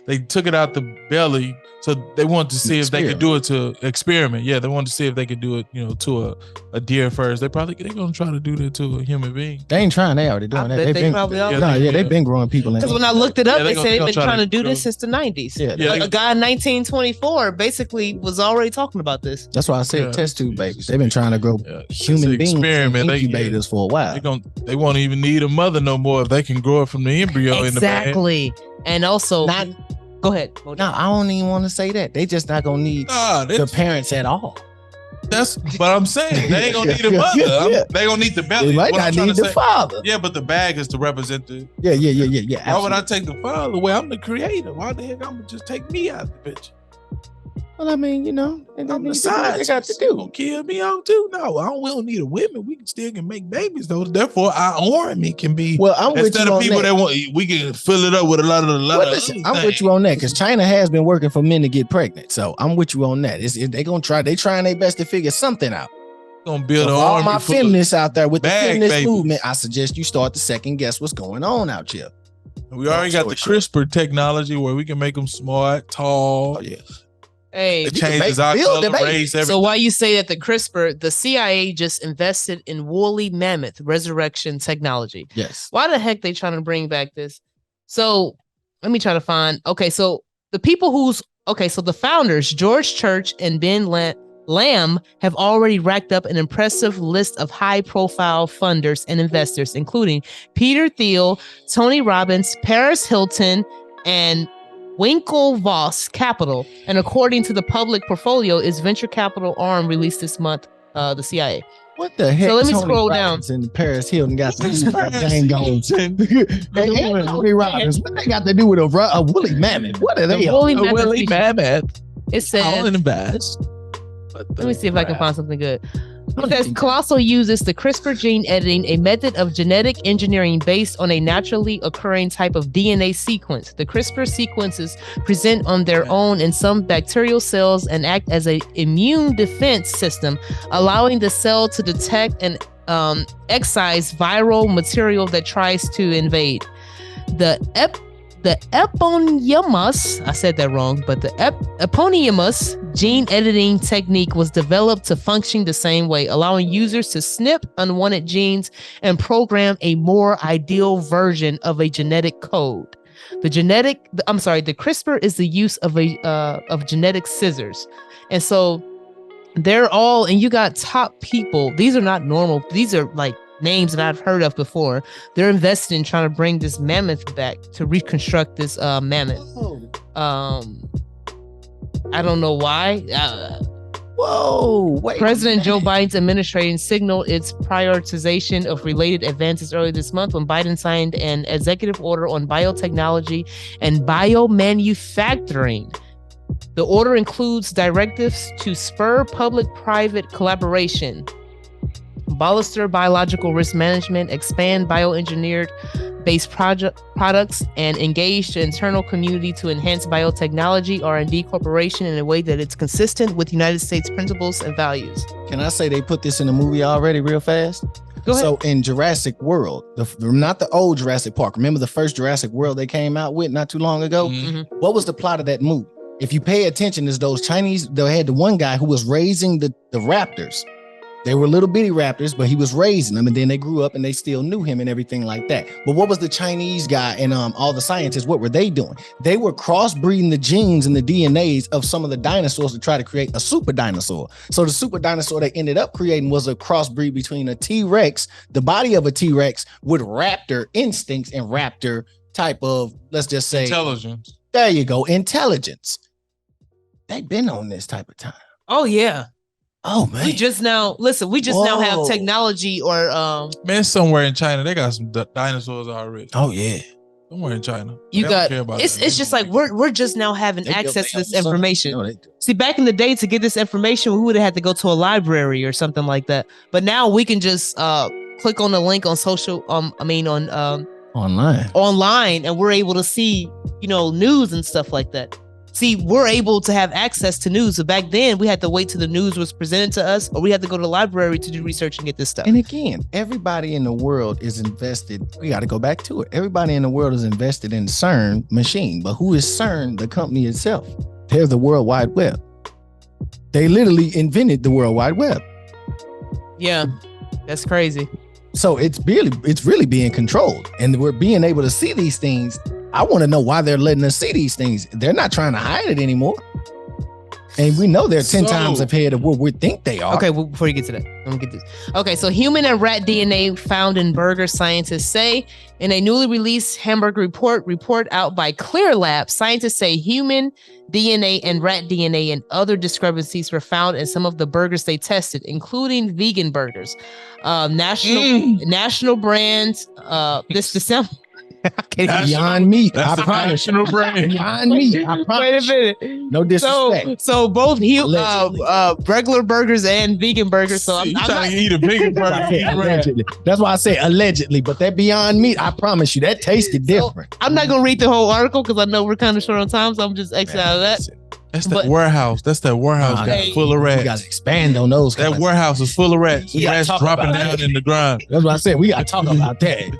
they took it out the belly, so they wanted to see if they could do it to experiment. Yeah, they wanted to see if they could do it, to a deer first. They're gonna try to do that to a human being. They ain't trying. They already doing that. They've been growing people in. Because when I looked it up, they said they've been trying to do this since the 90s. A guy in 1924 basically was already talking about this. That's why I said test tube babies. They've been trying to grow human beings in incubators for a while. They won't even need a mother no more if they can grow it from the embryo in the bag. Exactly. And also, go ahead. No, I don't even want to say that. They just not gonna need the parents at all. That's what I'm saying. They ain't gonna need a mother. They gonna need the belly. They might not need the father. Yeah, but the bag is to represent the. Yeah. Why would I take the father away? I'm the creator. Why the heck I'm gonna just take me out of the picture? Well, I mean, I'm the science. They got to do. Gonna kill me out too? No, we don't need a women. We can make babies though. Therefore, our army can be. Well, I'm instead with you of people that want, we can fill it up with a lot of. Listen, I'm with you on that because China has been working for men to get pregnant. So I'm with you on that. They gonna try. They trying their best to figure something out. Gonna build all my feminists out there with the feminist movement. I suggest you start to second guess what's going on out here. We already got the CRISPR technology where we can make them smart, tall. Yeah. Hey, it changes our color, race, everything. So why you say that the CIA just invested in woolly mammoth resurrection technology? Yes. Why the heck they trying to bring back this? So let me try to find. Okay, so the founders George Church and Ben Lamb have already racked up an impressive list of high-profile funders and investors, including Peter Thiel, Tony Robbins, Paris Hilton, and Winklevoss Capital. And according to the public portfolio, its venture capital arm released this month, the CIA. What the heck? So let me Tony scroll Robbins down. And Paris Hilton got some dang goals. Tony Robbins, what they got to do with a woolly mammoth? What are they? Woolly mammoth. It says. Let me see if I can find something good. It says Colossal uses the CRISPR gene editing, a method of genetic engineering based on a naturally occurring type of DNA sequence. The CRISPR sequences present on their own in some bacterial cells and act as an immune defense system, allowing the cell to detect and excise viral material that tries to invade. The eponymous, I said that wrong, but the eponymous gene editing technique was developed to function the same way, allowing users to snip unwanted genes and program a more ideal version of a genetic code. The CRISPR is the use of genetic scissors. And so they're all, and you got top people. These are not normal. These are like names that I've heard of before. They're invested in trying to bring this mammoth back to reconstruct this mammoth. I don't know why. President Joe Biden's administration signaled its prioritization of related advances earlier this month when Biden signed an executive order on biotechnology and biomanufacturing. The order includes directives to spur public-private collaboration, bolster biological risk management, expand bioengineered-based products, and engage the internal community to enhance biotechnology R&D cooperation in a way that it's consistent with United States principles and values. Can I say they put this in the movie already real fast? Go ahead. So in Jurassic World, not the old Jurassic Park, remember the first Jurassic World they came out with not too long ago? Mm-hmm. What was the plot of that movie? If you pay attention, is those Chinese, they had the one guy who was raising the raptors. They were little bitty raptors, but he was raising them, and then they grew up and they still knew him and everything like that. But what was the Chinese guy and all the scientists, what were they doing? They were crossbreeding the genes and the DNAs of some of the dinosaurs to try to create a super dinosaur. So the super dinosaur they ended up creating was a crossbreed between a T-Rex, the body of a T-Rex, with raptor instincts and raptor type of, let's just say, intelligence. There you go, intelligence. They've been on this type of time. Oh, yeah. Oh, man. We just now have technology or man, somewhere in China they got some dinosaurs already. Oh yeah, somewhere in China. It's just like we're just now having access to this information. See, back in the day, to get this information, we would have had to go to a library or something like that. But now we can just click on the link on social online, and we're able to see news and stuff like that. See, we're able to have access to news. So back then, we had to wait till the news was presented to us, or we had to go to the library to do research and get this stuff. And again, everybody in the world is invested. We got to go back to it. Everybody in the world is invested in CERN machine. But who is CERN, the company itself? They're the World Wide Web. They literally invented the World Wide Web. Yeah, that's crazy. So it's really being controlled. And we're being able to see these things. I want to know why they're letting us see these things. They're not trying to hide it anymore. And we know they're 10 times ahead of what we think they are. Okay, well, before you get to that, let me get this. Okay, so human and rat DNA found in burger, scientists say. In a newly released hamburger report out by Clear Lab, scientists say human DNA and rat DNA and other discrepancies were found in some of the burgers they tested, including vegan burgers. National brands this December. Beyond Meat. That's I promise. Beyond Meat. I promise. Wait a minute. No disrespect. So both regular burgers and vegan burgers. So I'm trying to eat a vegan burger. Allegedly. That's why I say allegedly. But that Beyond Meat, I promise you, that tasted different. I'm not gonna read the whole article because I know we're kind of short on time. So I'm just exiting out of that. That's that warehouse. That's that warehouse full of rats. You guys expand on those. That warehouse is full of rats. Rats dropping down in the ground. That's what I said. We got to talk about that.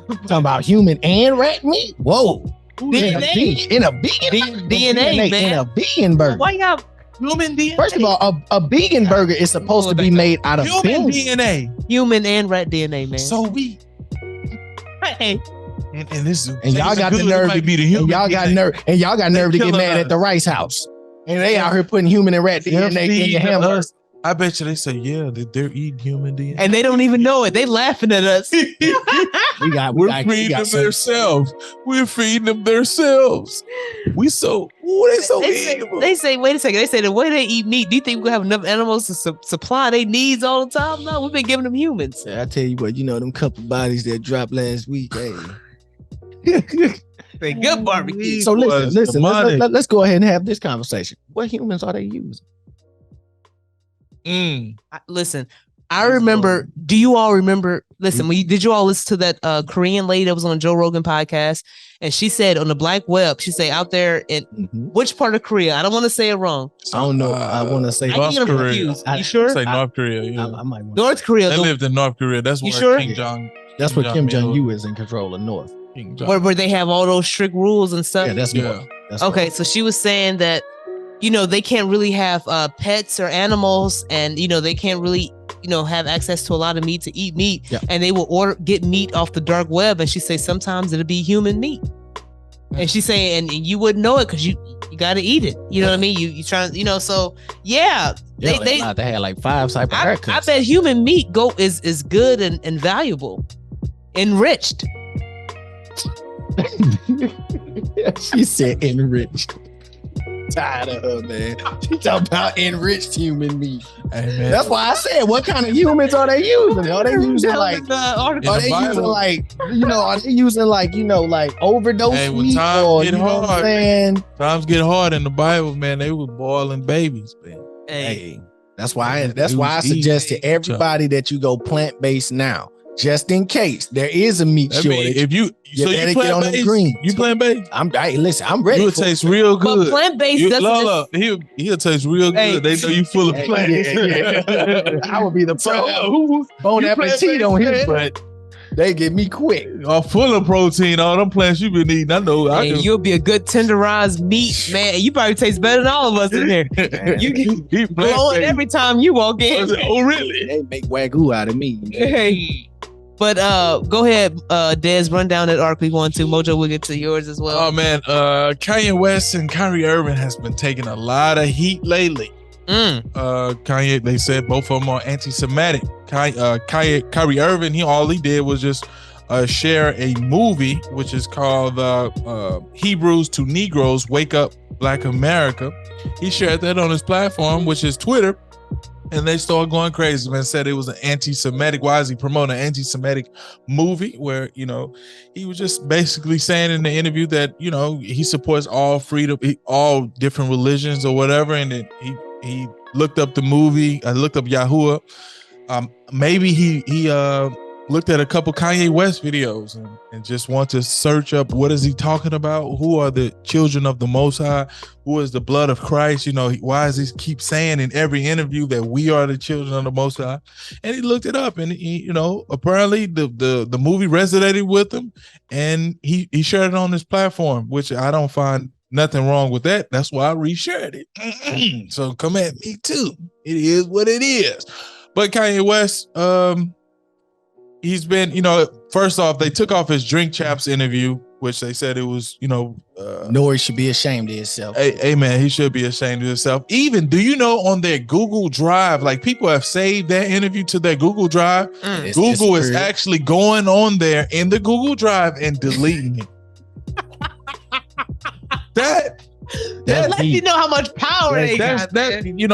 Talking about human and rat meat. Whoa. DNA. In a vegan DNA, man. In a vegan burger. Why y'all human DNA? First of all, a vegan burger is supposed to be made out of human DNA. Human and rat DNA, man. So we. Hey. And this and y'all got the nerve to be the human. Y'all got nerve to get mad at the Rice House. And they out here putting human and rat DNA in your hamburgers. I bet you they say, yeah, they're eating human DNA. And they don't even know it. They laughing at us. We're feeding them themselves. We're feeding them themselves. They so evil. They say, wait a second. They say the way they eat meat, do you think we'll have enough animals to supply their needs all the time? No, we've been giving them humans. I tell you what, them couple bodies that dropped last week, hey. They good barbecue. So listen. Let's go ahead and have this conversation. What humans are they using? Listen, I remember. Do you all remember? Listen, did you all listen to that Korean lady that was on a Joe Rogan podcast? And she said on the black web, she said out there in which part of Korea? I don't want to say it wrong. I don't know. I want to say North Korea. You sure? Say North Korea. Yeah. I might want North Korea. They lived in North Korea. That's where sure? Kim Jong. That's where Kim Jong-un is in control of North. Where they have all those strict rules and stuff. Yeah, that's North. That's okay. North. So she was saying that, they can't really have pets or animals, and they can't really have access to a lot of meat to eat meat, and they will get meat off the dark web. And she says sometimes it'll be human meat, and she saying and you wouldn't know it because you got to eat it. You know what I mean? You trying so yeah. They had like 5 type of haircuts. I bet human meat is good and valuable, enriched. She said enriched. Tired of her, man. She talking about enriched human meat. Hey, man. That's why I said, what kind of humans are they using? Are they using like overdose meat? Times get hard. Times get hard in the Bible, man. They were boiling babies, man. Hey, that's why I suggest to everybody that you go plant-based now. Just in case there is a meat shortage. If you better get on the green. You plant-based? I'm ready. You'll taste real good. But plant-based doesn't. He'll taste real good. They know you full of plants. I would be the bon appetit on his butt. They get me quick. Full of protein. All them plants you've been eating. I know. You'll be a good tenderized meat, man. You probably taste better than all of us in here. You get glowing every time you walk in. Oh, really? They make wagyu out of me. Hey. But go ahead, Dez, run down that arc we want to. Mojo, we'll get to yours as well. Oh, man. Kanye West and Kyrie Irving has been taking a lot of heat lately. Kanye, they said both of them are anti-Semitic. Kyrie Irving, all he did was just share a movie, which is called Hebrews to Negroes, Wake Up Black America. He shared that on his platform, which is Twitter. And they started going crazy, man. Said it was an anti-Semitic. Why is he promoting an anti-Semitic movie where, he was just basically saying in the interview that, he supports all freedom, all different religions or whatever. And then he looked up the movie. I looked up Yahuwah. Maybe he looked at a couple Kanye West videos and just want to search up what is he talking about? Who are the children of the Most High? Who is the blood of Christ? Why does he keep saying in every interview that we are the children of the Most High? And he looked it up, and apparently the movie resonated with him, and he shared it on his platform, which I don't find nothing wrong with that. That's why I reshared it. So come at me too. It is what it is. But Kanye West, he's been, first off, they took off his Drink Champs interview, which they said it was, Nori should be ashamed of himself. Hey, man, he should be ashamed of himself. Even, do you know on their Google Drive, like people have saved that interview to their Google Drive. Google is actually going on there in the Google Drive and deleting it. That lets you know how much power they got. You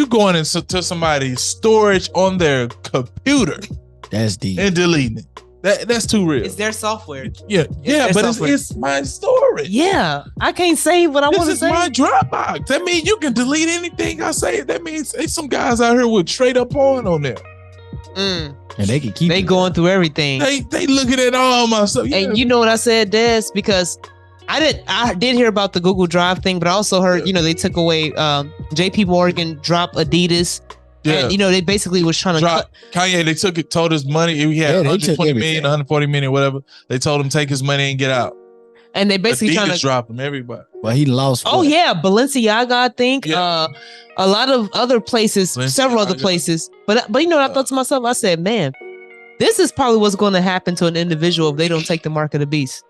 going into somebody's storage on their computer. That's deep. And deleting it. That's too real. It's their software. Yeah, but it's my storage. Yeah, I can't save what I want to say. This is my Dropbox. That means you can delete anything I say. That means there's some guys out here with straight up porn on there. And they can keep. They going through everything. They looking at all my stuff. Yeah. And you know what I said, Des? Because I did hear about the Google Drive thing, but I also heard, they took away JP Morgan dropped Adidas. Yeah. And, they basically was trying to cut. Kanye, they told his money. He had 120 million, 140 million, whatever. They told him take his money and get out. And they basically Adidas trying to drop him, everybody. Well, he lost. Oh, yeah. Balenciaga, I think. Yeah. A lot of other places, several other places. But I thought to myself, I said, man, this is probably what's going to happen to an individual if they don't take the mark of the beast.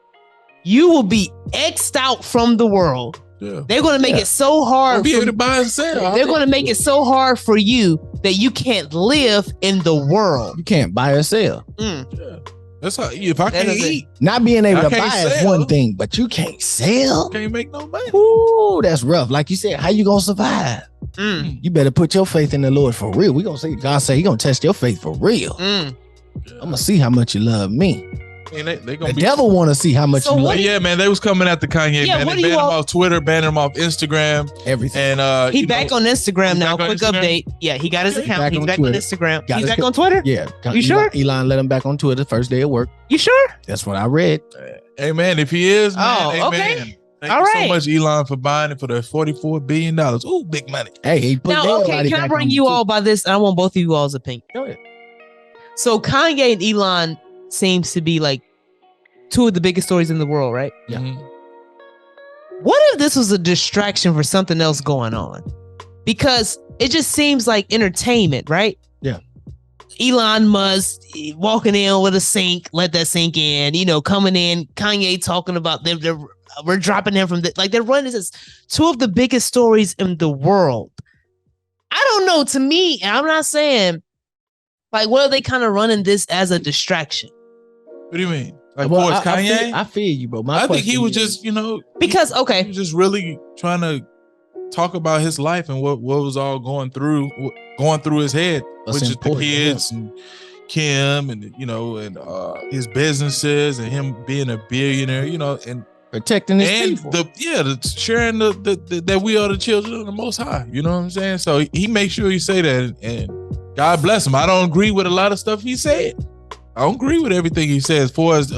You will be X'd out from the world. Yeah. They're going to make it so hard. Be able to buy and sell. They're going to make it so hard for you that you can't live in the world. You can't buy or sell. Yeah. That's how. If I can't eat, not being able to buy is one thing, but you can't sell. Can't make no money. Ooh, that's rough. Like you said, how you gonna survive? You better put your faith in the Lord for real. We gonna see. God say He gonna test your faith for real. I'm gonna see how much you love me. I mean, they gonna the devil want to see how much So you what love. Yeah, man, they was coming after Kanye, Yeah, man. what They do you banned him all- off Twitter, banned him off Instagram, everything. And He back on Instagram now. back on Quick Instagram? update. Yeah, he got his account. He's back on Twitter. Instagram. Got He's his back on Twitter? Yeah. You sure? Elon let him back on Twitter the first day of work. You sure? That's what I read. Hey, man, if he is, man, Oh, okay. amen. Thank All you right. so much, Elon, for buying it for the $44 billion. Ooh, big money. Hey, he put Now, everybody okay, can I back bring on you Twitter. all by this? I want both of you all's opinion. Go ahead. So Kanye and Elon seems to be like two of the biggest stories in the world, right? Yeah. Mhm. What if this was a distraction for something else going on? Because it just seems like entertainment, right? Yeah. Elon Musk walking in with a sink, let that sink in, coming in, Kanye talking about them. We're dropping them from they're running this two of the biggest stories in the world. I don't know. To me, and I'm not saying what are they kind of running this as a distraction? What do you mean? Like, Well, towards Kanye? I feel you, bro. I think he was just, because he was just really trying to talk about his life and what was all going through his head, That's which is the important, kids and Kim and his businesses and him being a billionaire, and protecting his people. Sharing the that we are the children of the Most High. You know what I'm saying? So he makes sure he say that, and God bless him. I don't agree with a lot of stuff he said. I don't agree with everything he says. As far as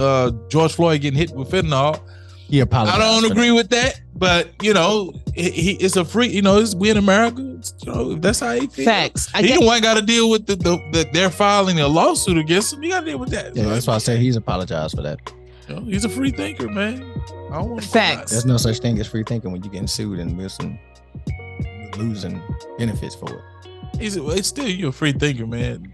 George Floyd getting hit with fentanyl, he apologized. I don't agree with that. But it's a free. We in America. If that's how he feels. Facts. He the one got to deal with they're filing a lawsuit against him. You got to deal with that. Yeah, that's why I said he's apologized for that. He's a free thinker, man. I don't want Facts. There's no such thing as free thinking when you're getting sued and losing benefits for it. It's still you're a free thinker, man.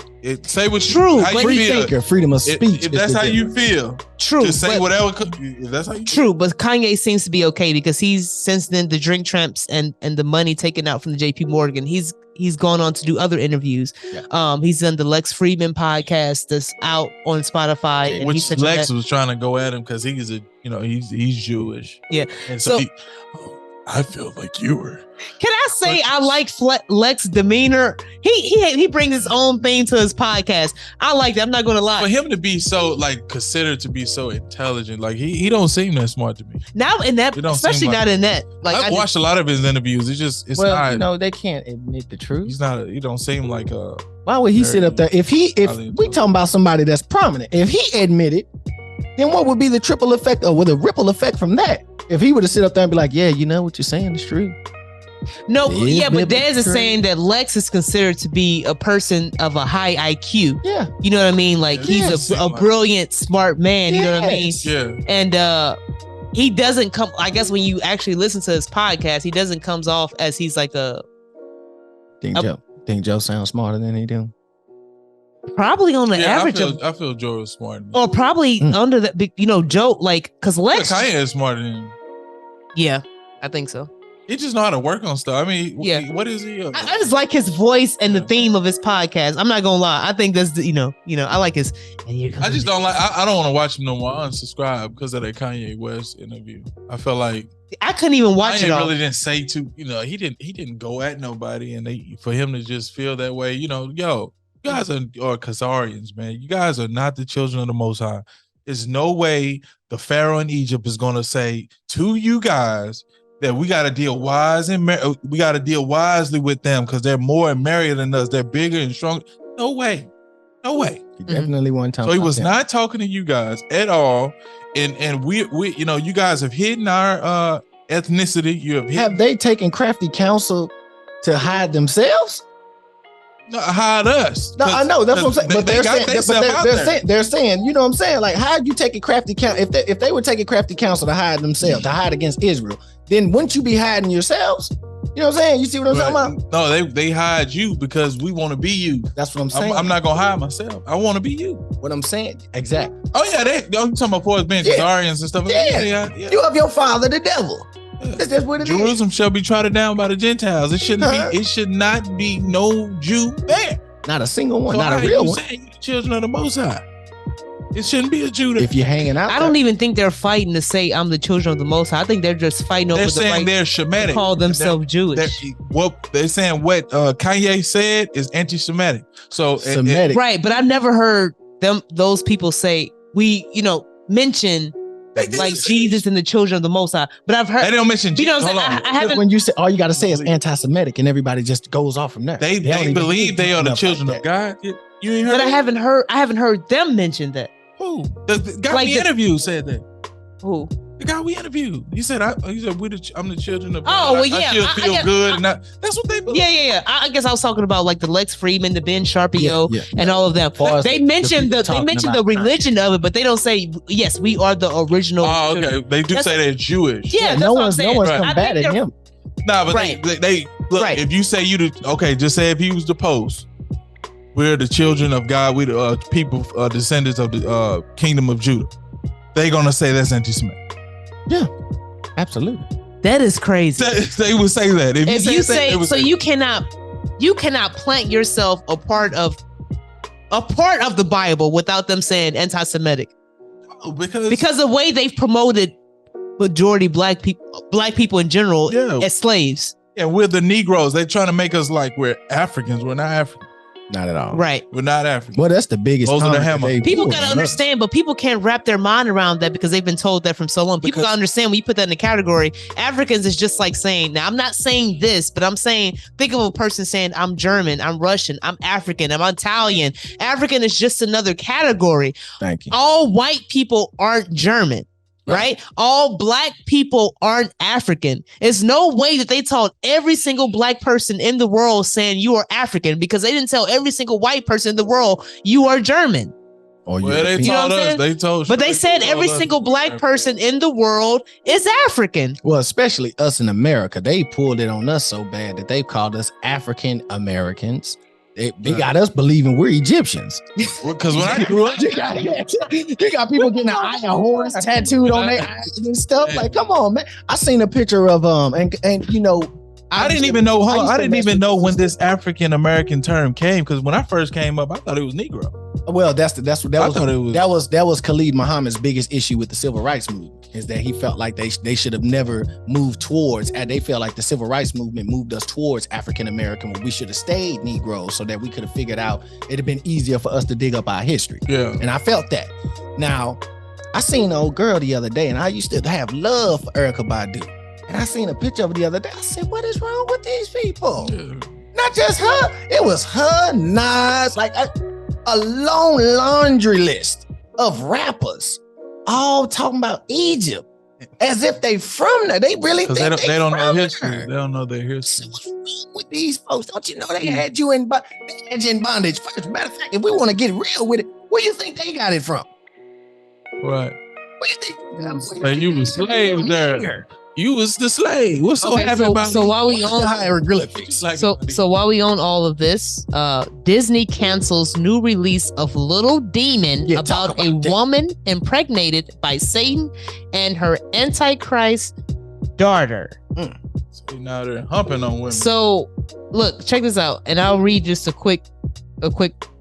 Say what True, how you free feel. thinker, freedom of speech. If that's how you feel, True. just say but- whatever. If that's how you True, but Kanye seems to be okay because he's since then the drink champs and the money taken out from the JP Morgan. He's gone on to do other interviews. Yeah. He's done the Lex Friedman podcast that's out on Spotify. And Which he's such Lex a, was trying to go at him because he's he's Jewish. Yeah. And so, So- I feel like you were. Can I say I like Lex demeanor? He brings his own thing to his podcast. I like that. I'm not gonna lie. For him to be so considered to be so intelligent, he don't seem that smart to me. Now in that, It don't especially seem like not in that. I've watched a lot of his interviews. It's well, not. they can't admit the truth. He's not. He don't seem like a. Why would he sit up there? If we talking about somebody that's prominent, if he admitted, then what would be the triple effect or with a ripple effect from that? If he were to sit up there and be like, yeah, what you're saying is true. No, It is yeah, but biblical Dez is truth. saying that Lex is considered to be a person of a high IQ. Yeah. You know what I mean? Like Yeah, he's a brilliant, smart man. You know what I mean? Yeah. And he doesn't come. I guess when you actually listen to his podcast, he doesn't comes off as he's like a Think Joe sounds smarter than he do? probably on the average I feel Joe is smarter. or probably under that. Joe because Lex. Kanye is smarter than him. Yeah, I think so. He just know how to work on stuff. I mean, Yeah. what is he? I just like his voice and the theme of his podcast. I'm not gonna lie. I think that's I like his. I just don't like. I don't want to watch him no more. I unsubscribe because of that Kanye West interview. I felt like I couldn't even watch Kanye it all. really didn't say too. He didn't go at nobody, and for him to just feel that way. You guys are Khazarians, man. You guys are not the children of the Most High. There's no way the Pharaoh in Egypt is gonna say to you guys that we got to deal we got to deal wisely with them because they're more and merrier than us. They're bigger and stronger. No way. He definitely one time. So he was not talking to you guys at all. And we you guys have hidden our ethnicity. You Have they taken crafty counsel to hide themselves? No, hide us. No, I know that's what I'm saying. But they got they're saying, you know what I'm saying? Like, how you taking crafty counsel? If they were taking crafty counsel to hide themselves, to hide against Israel, then wouldn't you be hiding yourselves? You know what I'm saying? You see what I'm talking about? No, they hide you because we want to be you. That's what I'm saying. I'm not gonna hide myself. I want to be you. What I'm saying, exactly. Oh yeah, I'm talking about for being Khazarians and stuff. Yeah. You have your father, the devil. That's what it is. Jerusalem shall be trodden down by the Gentiles. It shouldn't be. It should not be no Jew there. Not a single one. So not a how real you one. saying you the children of the Most High? It shouldn't be a Jew there. If you're hanging out, I don't even think they're fighting to say I'm the children of the Most High. I think they're just fighting over They're the saying right they're to Shemitic. call themselves Jewish. They're saying what Kanye said is anti-Semitic. So Semitic. Right, but I've never heard those people say we, mention like Jesus and the children of the Most High. But I've heard they don't mention Jesus. I haven't. When you say all you got to say is anti-Semitic, and everybody just goes off from there. They believe they are the children of God. You ain't heard. But I haven't heard them mention that. Who? The guy we interviewed said that. Who? The guy we interviewed. He said, I'm the children of God. Oh, well, yeah. I should feel good. And that's what they believe. Yeah. I guess I was talking about like the Lex Friedman, the Ben Sharpio, and all of them. They mentioned the religion of it, but they don't say, yes, we are the original. Oh, okay. They do say they're Jewish. Yeah, no one's combating him. Nah, but they look, if you say just say if he was the post, we're the children of God, we the people, descendants of the kingdom of Judah. They're going to say that's anti-Semitic. Yeah, absolutely. That is crazy. They would say that. If you say so, you cannot plant yourself a part of the Bible without them saying anti-Semitic. Oh, because the way they've promoted majority black people in general as slaves. Yeah, we're the Negroes. They're trying to make us like we're Africans. We're not African. Not at all. Right. We're not African. Well, that's the biggest. Those are the hammer. People got to understand, but people can't wrap their mind around that because they've been told that from so long. People got to understand when you put that in the category, Africans is just like saying, now I'm not saying this, but I'm saying, think of a person saying, I'm German, I'm Russian, I'm African, I'm Italian. African is just another category. Thank you. All white people aren't German. Right? All black people aren't African. There's no way that they told every single black person in the world saying you are African because they didn't tell every single white person in the world you are German. Or they told us. But they said every single black person in the world is African. Well, especially us in America. They pulled it on us so bad that they called us African Americans. They got us believing we're Egyptians. Because when I grew up, you got people getting an eye of horse tattooed on their eyes and stuff. Like, come on, man. I seen a picture of I didn't even know. I didn't even know when this African American term came because when I first came up, I thought it was Negro. Well, that was Khalid Muhammad's biggest issue with the civil rights movement is that he felt like they should have never moved towards, and they felt like the civil rights movement moved us towards African American when we should have stayed Negroes so that we could have figured out it'd have been easier for us to dig up our history. Yeah, and I felt that. Now, I seen an old girl the other day, and I used to have love for Erykah Badu. And I seen a picture of her the other day. I said, what is wrong with these people? Yeah. Not just her. It was her, Nas, like a long laundry list of rappers all talking about Egypt as if they from there. They really think they don't know history. There. They don't know their history. So what's wrong with these folks? Don't you know they had you in bondage? First, matter of fact, if we want to get real with it, where you think they got it from? Right. Where you think? Man, you was slaves there. You was the slave. What's so happy about so while we own hieroglyphics? So while we own all of this, Disney cancels new release of Little Demon about a woman impregnated by Satan and her Antichrist daughter. So now they're humping on women. So look, check this out, and I'll read just a quick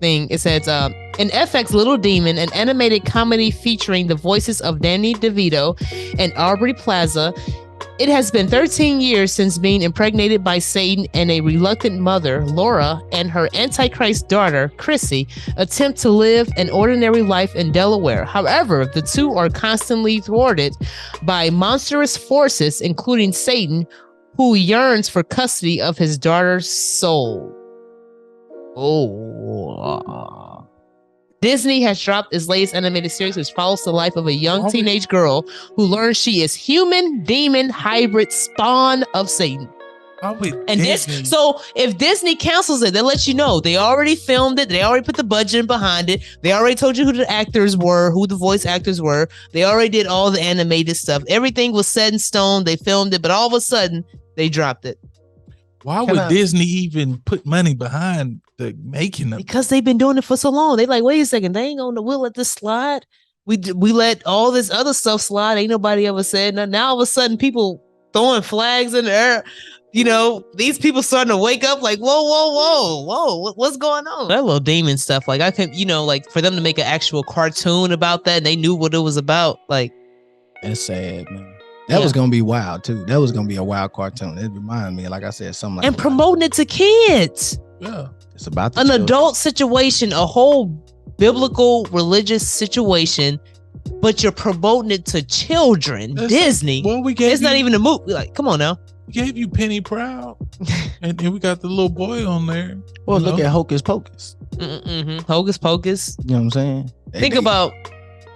thing. It says, in FX Little Demon, an animated comedy featuring the voices of Danny DeVito and Aubrey Plaza. It has been 13 years since being impregnated by Satan, and a reluctant mother, Laura, and her Antichrist daughter, Chrissy, attempt to live an ordinary life in Delaware. However, the two are constantly thwarted by monstrous forces, including Satan, who yearns for custody of his daughter's soul. Disney has dropped its latest animated series, which follows the life of a young teenage girl who learns she is human demon hybrid spawn of Satan. So if Disney cancels it, they let you know they already filmed it, they already put the budget behind it, they already told you who the actors were, who the voice actors were, they already did all the animated stuff. Everything was set in stone. They filmed it, but all of a sudden they dropped it. Why would Disney even put money behind the making of it? Because they've been doing it for so long. They like, wait a second, they ain't gonna, we'll let this slide. We let all this other stuff slide. Ain't nobody ever said nothing. Now all of a sudden people throwing flags in the air. You know, these people starting to wake up like, whoa, what's going on? That little demon stuff. Like I can, like for them to make an actual cartoon about that and they knew what it was about. Like, it's sad, man. That was gonna be wild too. That was gonna be a wild cartoon. It reminded me, like I said, something like and promoting it to kids. Yeah, it's about an adult situation, a whole biblical religious situation, but you're promoting it to children. Disney. Well, it's not even a movie. Like, come on now. We gave you Penny Proud, and then we got the little boy on there. Well, look at Hocus Pocus. Hocus Pocus. You know what I'm saying? Think about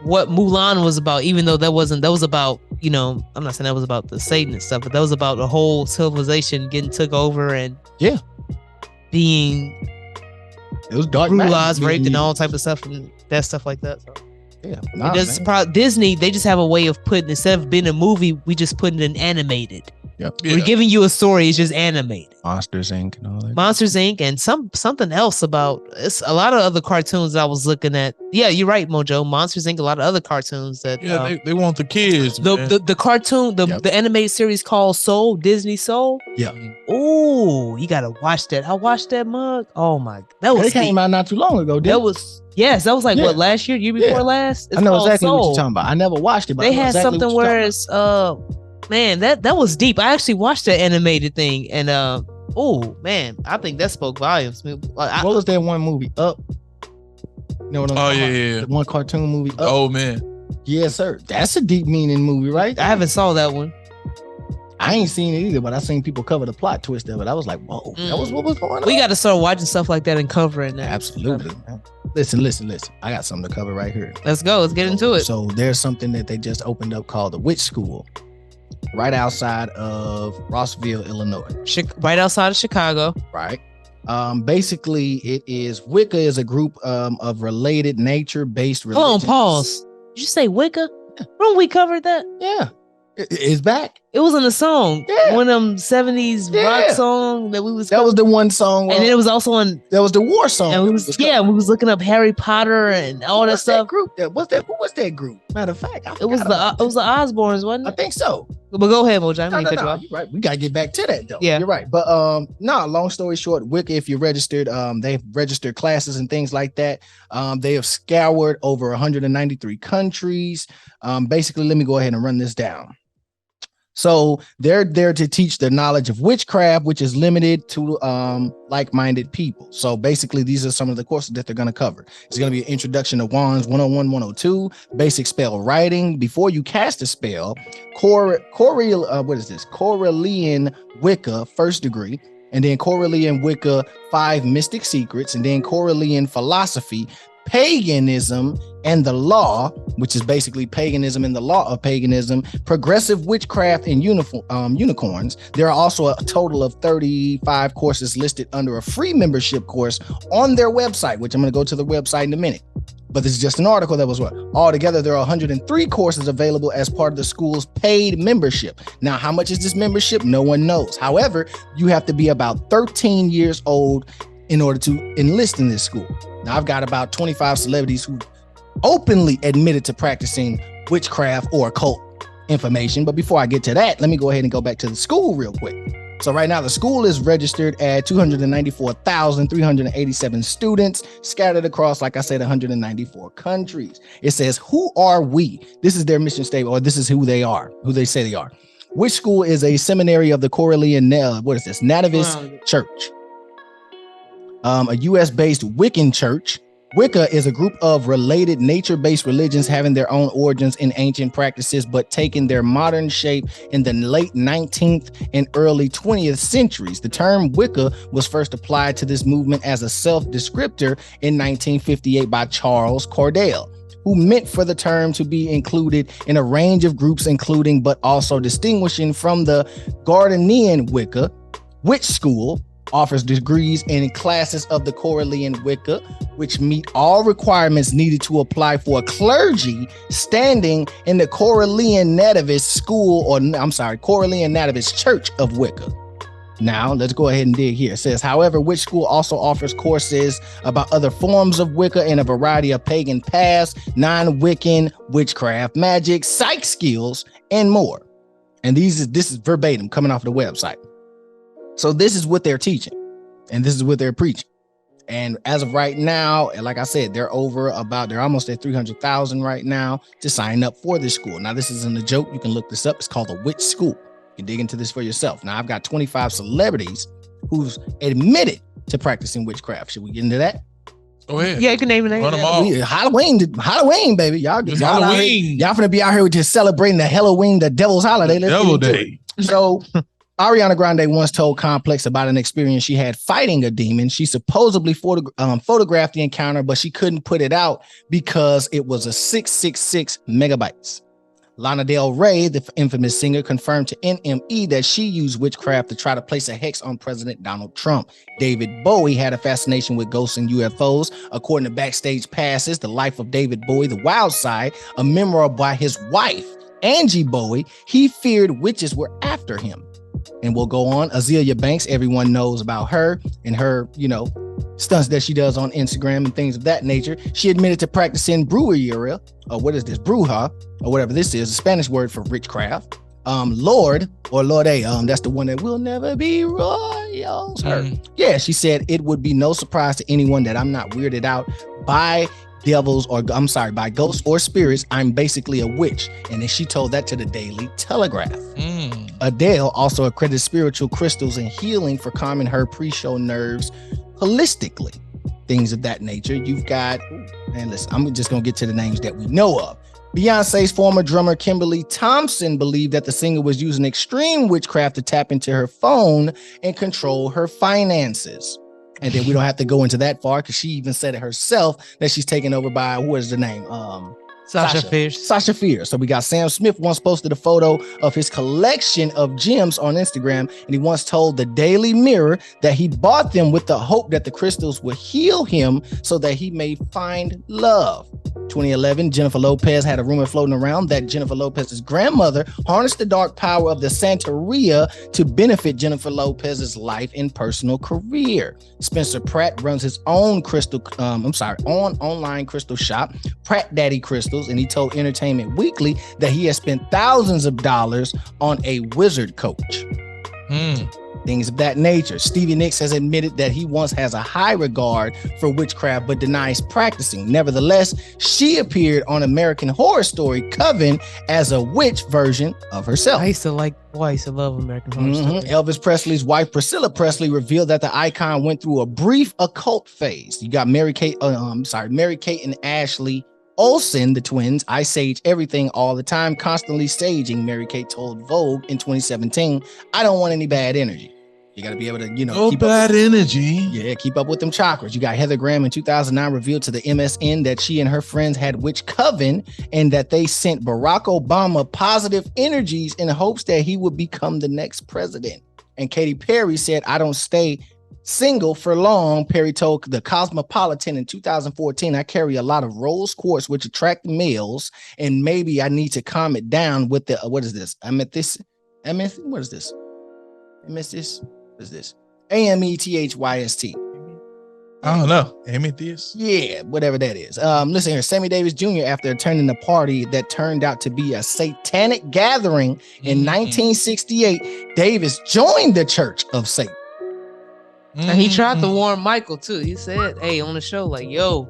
what Mulan was about, even though that was about, you know, I'm not saying that was about the Satan and stuff, but that was about the whole civilization getting took over and being it was dark, brutalized, raped, and all type of stuff, and that stuff like that. So. Yeah, Disney, they just have a way of putting, instead of being a movie, we just put it in animated. Yep. We're giving you a story, it's just animated. Monsters Inc. and all that. Monsters Inc. and something else about it's a lot of other cartoons I was looking at. Yeah, you're right, Mojo. Monsters Inc. A lot of other cartoons that they want the kids. The cartoon, the animated series called Soul, Disney Soul. Yeah. Oh, you gotta watch that. I watched that mug. Oh my, that was came out not too long ago. That was like what, last year, year before last? It's I know exactly Soul. what you're talking about. I never watched it, but they had something where it's man, that was deep. I actually watched that animated thing, and oh man, I think that spoke volumes. What was that one movie? Up. You know what I'm talking about? Yeah. The one cartoon movie. Up. Oh man. Yes, sir. That's a deep meaning movie, right? I haven't saw that one. I ain't seen it either, but I seen people cover the plot twist of it. I was like, whoa, that was what was going on. We got to start watching stuff like that and covering that. Absolutely. Listen. I got something to cover right here. Let's go. Let's get into it. So there's something that they just opened up called the Witch School, right outside of Rossville, Illinois. Right outside of Chicago. Right. Basically, it is Wicca is a group of related nature-based religions. Hold on, pause. Did you say Wicca? Remember we covered that? Yeah. It's back. It was in the song. Yeah. One of them 70s rock song that we was. That was the one song. And then it was also on. That was the war song. And we was looking up Harry Potter and all that stuff. Who was that group? Matter of fact, it was the Osbournes, wasn't it? I think so. But go ahead, Mojo. No, you're right. We gotta get back to that though. Yeah, you're right. But long story short, Wicca, if you're registered, they've registered classes and things like that. They have scoured over 193 countries. Basically, let me go ahead and run this down. So they're there to teach the knowledge of witchcraft, which is limited to like-minded people. So basically, these are some of the courses that they're going to cover. It's going to be an introduction to wands 101, 102, basic spell writing before you cast a spell, Correlian Wicca, first degree, and then Correlian Wicca, 5 mystic secrets, and then Correlian philosophy, paganism and the law, which is basically paganism and the law of paganism, progressive witchcraft and unicorns. There are also a total of 35 courses listed under a free membership course on their website, which I'm going to go to the website in a minute. But this is just an article that was what? Altogether, there are 103 courses available as part of the school's paid membership. Now, how much is this membership? No one knows. However, you have to be about 13 years old in order to enlist in this school. Now, I've got about 25 celebrities who openly admitted to practicing witchcraft or occult information. But before I get to that, let me go ahead and go back to the school real quick. So right now, the school is registered at 294,387 students scattered across, like I said, 194 countries. It says, who are we? This is their mission statement, or this is who they are, who they say they are. Witch School is a seminary of the Correlian, Nativist Church. A US-based Wiccan church. Wicca is a group of related nature-based religions having their own origins in ancient practices, but taking their modern shape in the late 19th and early 20th centuries. The term Wicca was first applied to this movement as a self-descriptor in 1958 by Charles Cordell, who meant for the term to be included in a range of groups, including but also distinguishing from the Gardnerian Wicca. Witch School offers degrees in classes of the Correlian Wicca, which meet all requirements needed to apply for a clergy standing in the Correlian Nativist Correlian Nativist Church of Wicca. Now, let's go ahead and dig here. It says, however, Witch School also offers courses about other forms of Wicca and a variety of pagan paths, non-Wiccan, witchcraft, magic, psych skills, and more. And this is verbatim coming off the website. So this is what they're teaching, and this is what they're preaching. And as of right now, like I said, they're almost at 300,000 right now to sign up for this school. Now, this isn't a joke. You can look this up. It's called the Witch School. You can dig into this for yourself. Now, I've got 25 celebrities who's admitted to practicing witchcraft. Should we get into that? Go ahead. Yeah, you can name a name. Run them all. Halloween, baby. Y'all Halloween. Y'all finna be out here just celebrating the Halloween, the devil's holiday. Devil Day. So Ariana Grande once told Complex about an experience she had fighting a demon. She supposedly photographed the encounter, but she couldn't put it out because it was a 666 megabytes. Lana Del Rey, the infamous singer, confirmed to NME that she used witchcraft to try to place a hex on President Donald Trump. David Bowie had a fascination with ghosts and UFOs. According to backstage passes, The Life of David Bowie, The Wild Side, a memoir by his wife, Angie Bowie, he feared witches were after him. And we'll go on. Azealia Banks, everyone knows about her and her, stunts that she does on Instagram and things of that nature. She admitted to practicing brujeria, or what is this, bruja, or whatever this is, a Spanish word for witchcraft. Lorde, that's the one that will never be royals. Her. Yeah, she said it would be no surprise to anyone that I'm not weirded out by by ghosts or spirits. I'm basically a witch. And then she told that to the Daily Telegraph. Adele also accredited spiritual crystals and healing for calming her pre-show nerves holistically. Things of that nature. You've got, and listen, I'm just going to get to the names that we know of. Beyonce's former drummer Kimberly Thompson believed that the singer was using extreme witchcraft to tap into her phone and control her finances. And then we don't have to go into that far because she even said it herself that she's taken over by, what is the name? Sasha Fierce. So we got Sam Smith once posted a photo of his collection of gems on Instagram, and he once told the Daily Mirror that he bought them with the hope that the crystals would heal him so that he may find love. 2011, Jennifer Lopez had a rumor floating around that Jennifer Lopez's grandmother harnessed the dark power of the Santeria to benefit Jennifer Lopez's life and personal career. Spencer Pratt runs his own online crystal shop, Pratt Daddy Crystals, and he told Entertainment Weekly that he has spent thousands of dollars on a wizard coach. Things of that nature. Stevie Nicks has admitted that he once has a high regard for witchcraft but denies practicing. Nevertheless, she appeared on American Horror Story Coven as a witch version of herself. I used to love American Horror Story. Elvis Presley's wife Priscilla Presley revealed that the icon went through a brief occult phase. You got Mary Kate and Ashley Olsen, the twins. I sage everything all the time, constantly saging, Mary Kate told Vogue in 2017. I don't want any bad energy. You got to be able to, keep energy. Yeah, keep up with them chakras. You got Heather Graham in 2009 revealed to the MSN that she and her friends had witch coven and that they sent Barack Obama positive energies in hopes that he would become the next president. And Katy Perry said, I don't stay single for long. Perry told the Cosmopolitan in 2014, I carry a lot of rose quartz which attract males, and maybe I need to calm it down with the what is this? Amethyst. I don't know. Amethyst? Yeah, whatever that is. Listen here, Sammy Davis Jr., after attending a party that turned out to be a satanic gathering in 1968, Davis joined the Church of Satan. And he tried to warn Michael too. He said, hey, on the show, like, yo,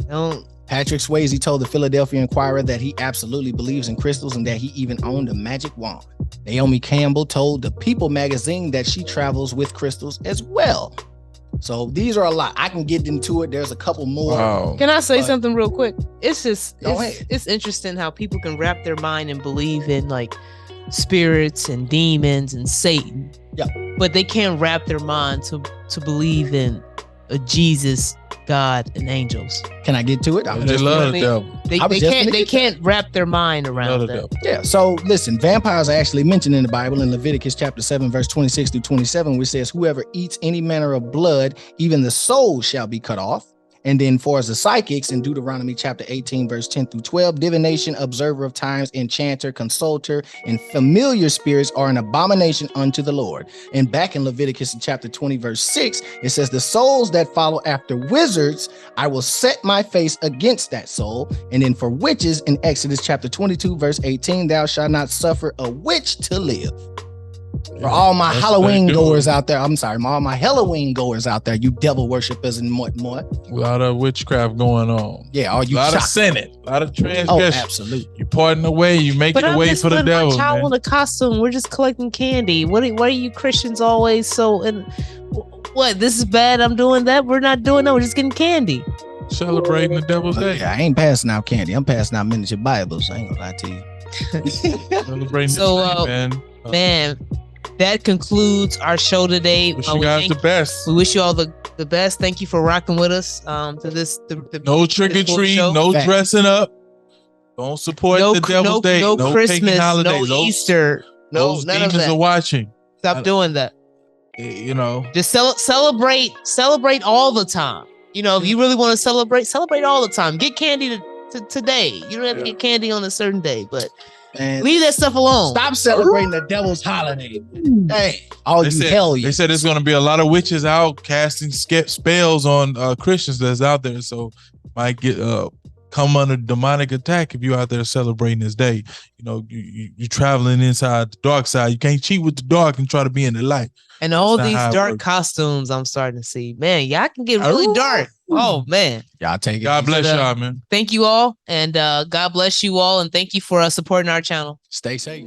don't. Patrick Swayze told the Philadelphia Inquirer that he absolutely believes in crystals and that he even owned a magic wand. Naomi Campbell told the People magazine that she travels with crystals as well. So these are a lot. I can get into it. There's a couple more. Wow. Can I say something real quick? It's just, it's interesting how people can wrap their mind and believe in like spirits and demons and Satan. Yeah. But they can't wrap their mind to believe in a Jesus, God, and angels. Can I get to it? They love the devil. They can't wrap their mind around that. Yeah. So listen, vampires are actually mentioned in the Bible in Leviticus chapter 7, verse 26 through 27, which says, whoever eats any manner of blood, even the soul shall be cut off. And then for as the psychics in Deuteronomy chapter 18, verse 10 through 12, divination, observer of times, enchanter, consulter, and familiar spirits are an abomination unto the Lord. And back in Leviticus in chapter 20, verse 6, it says, the souls that follow after wizards, I will set my face against that soul. And then for witches in Exodus chapter 22, verse 18, thou shalt not suffer a witch to live. For all my Halloween goers out there, all my Halloween goers out there, you devil worshippers and what. A lot of witchcraft going on. Yeah, all you a lot of sinning, a lot of transgression. Oh, absolutely. You parting the way, you making the way for the devil. My child in a costume. We're just collecting candy. What are you Christians always so? And What? This is bad. I'm doing that. We're not doing that. We're just getting candy. Celebrating the Devil's Day. Yeah, I ain't passing out candy. I'm passing out miniature Bibles. I ain't gonna lie to you. Celebrating So, this day, man. Man, that concludes our show today. Wish you guys the best. We wish you all the best. Thank you for rocking with us. To this, No trick or treat, no dressing up. Don't support the Devil's Day. No Christmas, pagan holidays. no Easter. No, those none of demons that. are watching. Stop doing that. You know, just celebrate all the time. You know, if you really want to celebrate all the time. Get candy today. You don't have to get candy on a certain day, but leave that stuff alone. Stop celebrating the devil's holiday. Hey, They said there's going to be a lot of witches out casting spells on Christians that's out there, so might get come under demonic attack if you're out there celebrating this day. You know, you're traveling inside the dark side. You can't cheat with the dark and try to be in the light. And all these dark costumes I'm starting to see. Man, y'all can get really dark. Oh, man. Y'all take it. God bless y'all, man. Thank you all. And God bless you all. And thank you for supporting our channel. Stay safe.